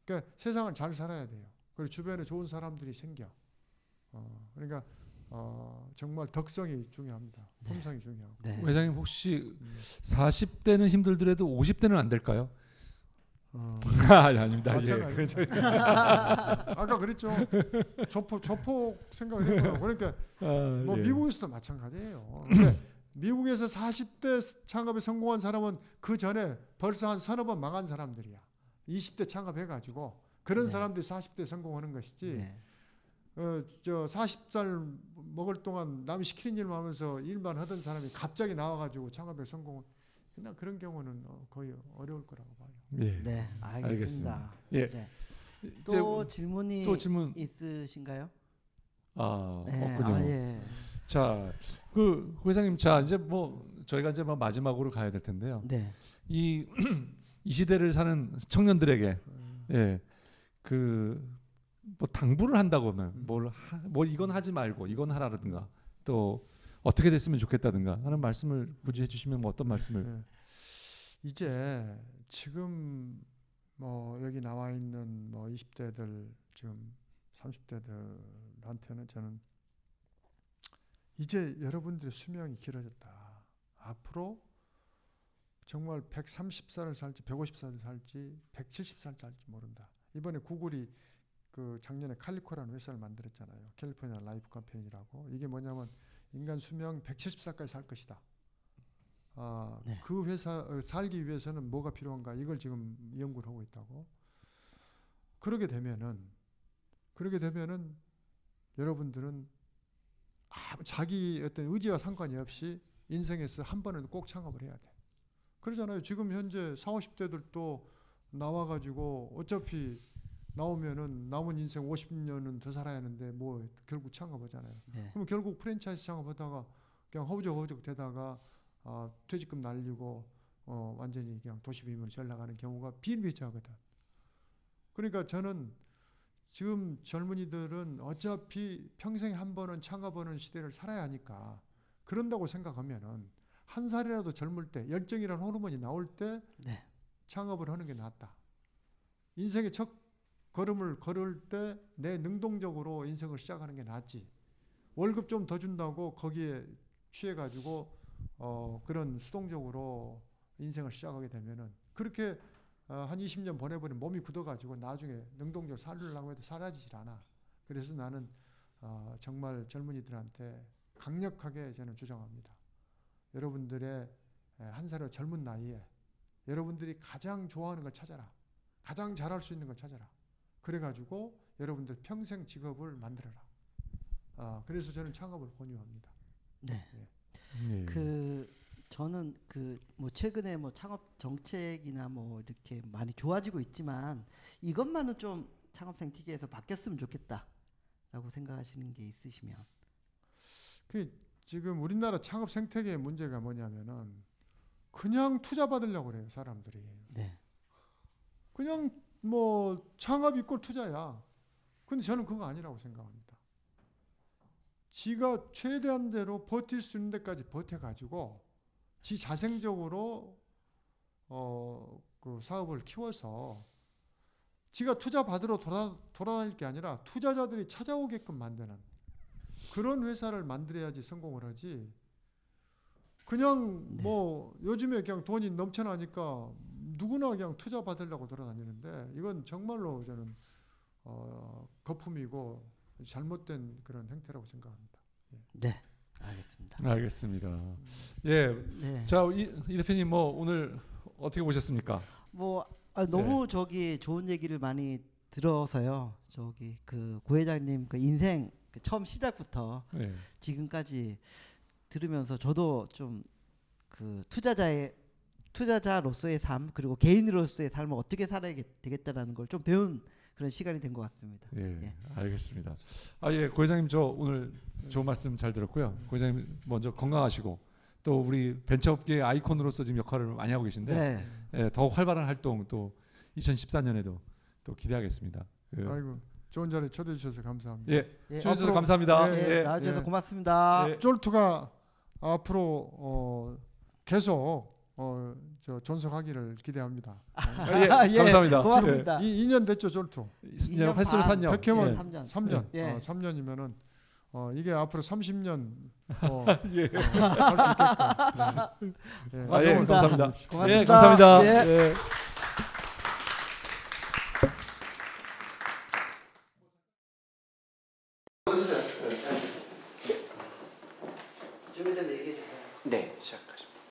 그러니까 세상을 잘 살아야 돼요. 그리고 주변에 좋은 사람들이 생겨. 그러니까 정말 덕성이 중요합니다. 품성이 중요하고. 네. 회장님 혹시 40대는 힘들더라도 50대는 안 될까요? 아닙니다. 마찬가지. 예. 아까 그랬죠. 조폭 생각을 했더라고. 그러니까 뭐 예. 미국에서도 마찬가지예요. 그러니까 미국에서 40대 창업에 성공한 사람은 그 전에 벌써 한 서너 번 망한 사람들이야. 20대 창업해가지고 그런 사람들이 40대 성공하는 것이지. 네. 저 40살 먹을 동안 남이 시키는 일만 하면서 일만 하던 사람이 갑자기 나와가지고 창업에 성공. 그냥 그런 경우는 거의 어려울 거라고 봐요. 예. 네, 알겠습니다. 알겠습니다. 예. 네. 또 질문이 질문 있으신가요? 네, 없군요. 예. 자, 그 회장님, 자 이제 뭐 저희가 이제 뭐 마지막으로 가야 될 텐데요. 네. 이 시대를 사는 청년들에게 뭐 당부를 한다고 하면 뭘 이건 하지 말고 이건 하라든가 또 어떻게 됐으면 좋겠다든가 하는 말씀을 굳이 해주시면 뭐 어떤 말씀을? 이제 지금 뭐 여기 나와 있는 뭐 20대들 지금 30대들한테는 저는 이제 여러분들의 수명이 길어졌다. 앞으로 정말 130살을 살지 150살을 살지 170살 살지 모른다. 이번에 구글이 그 작년에 칼리코라는 회사를 만들었잖아요. 캘리포니아 라이프 컴퍼니라고. 이게 뭐냐면 인간 수명 170살까지 살 것이다. 네. 그 회사 살기 위해서는 뭐가 필요한가? 이걸 지금 연구를 하고 있다고. 그러게 되면은 여러분들은 자기 어떤 의지와 상관이 없이 인생에서 한 번은 꼭 창업을 해야 돼. 그러잖아요. 지금 현재 40, 50대들도 나와가지고 어차피 나오면은 남은 인생 50년은 더 살아야 하는데 뭐 결국 창업하잖아요. 네. 그럼 결국 프랜차이즈 창업하다가 그냥 허우적허우적 되다가 퇴직금 날리고 완전히 그냥 도시 빈민으로 전락하는 경우가 비일비재하거든. 그러니까 저는 지금 젊은이들은 어차피 평생에 한 번은 창업하는 시대를 살아야 하니까 그런다고 생각하면은 한 살이라도 젊을 때 열정이라는 호르몬이 나올 때 네. 창업을 하는 게 낫다. 인생의 첫 걸음을 걸을 때 내 능동적으로 인생을 시작하는 게 낫지. 월급 좀 더 준다고 거기에 취해가지고 그런 수동적으로 인생을 시작하게 되면은 그렇게 한 20년 보내버리면 몸이 굳어가지고 나중에 능동적으로 살려고 해도 사라지질 않아. 그래서 나는 정말 젊은이들한테 강력하게 저는 주장합니다. 여러분들의 한 살의 젊은 나이에 여러분들이 가장 좋아하는 걸 찾아라. 가장 잘할 수 있는 걸 찾아라. 그래가지고 여러분들 평생 직업을 만들어라. 그래서 저는 창업을 권유합니다. 네. 네. 저는 뭐 최근에 뭐 창업 정책이나 뭐 이렇게 많이 좋아지고 있지만 이것만은 좀 창업생 TK에서 바뀌었으면 좋겠다라고 생각하시는 게 있으시면. 지금 우리나라 창업 생태계의 문제가 뭐냐면은 그냥 투자 받으려고 그래요, 사람들이. 네. 그냥 뭐 창업 이꼴 투자야. 근데 저는 그거 아니라고 생각합니다. 지가 최대한 대로 버틸 수 있는 데까지 버텨가지고 지 자생적으로 그 사업을 키워서 지가 투자 받으러 돌아다닐 게 아니라 투자자들이 찾아오게끔 만드는 그런 회사를 만들어야지 성공을 하지. 그냥 네. 뭐 요즘에 그냥 돈이 넘쳐나니까 누구나 그냥 투자 받으려고 돌아다니는데 이건 정말로 저는 거품이고 잘못된 그런 행태라고 생각합니다. 네. 알겠습니다. 알겠습니다. 예, 네. 자 이 대표님 뭐 오늘 어떻게 보셨습니까? 뭐 너무 저기 좋은 얘기를 많이 들어서요. 저기 고 회장님 인생 처음 시작부터 네. 지금까지 들으면서 저도 좀 투자자로서의 삶 그리고 개인으로서의 삶을 어떻게 살아야 되겠다라는 걸 좀 배운 그런 시간이 된 것 같습니다. 예, 예. 알겠습니다. 예, 고 회장님 저 오늘 좋은 말씀 잘 들었고요. 고 회장님 먼저 건강하시고 또 우리 벤처업계의 아이콘으로서 지금 역할을 많이 하고 계신데 네. 예, 더 활발한 활동 또 2014년에도 또 기대하겠습니다. 아이고 좋은 자리에 초대해 주셔서 감사합니다. 예, 예, 주셔서 앞으로- 감사합니다. 예, 예, 나와주셔서 예. 고맙습니다. 예. 쫄투가 앞으로 계속 저 존속하기를 기대합니다. 예, 감사합니다. 고맙습니다. 2년 됐죠, 쫄투. 년 활수로 3년. 백혜원 예. 3년. 3년. 예. 3년이면은 이게 앞으로 30년 예. 할수 있게끔. 네. 아, 예, 고맙습니다. 감사합니다. 고맙습니다. 예, 감사합니다. 예. 예.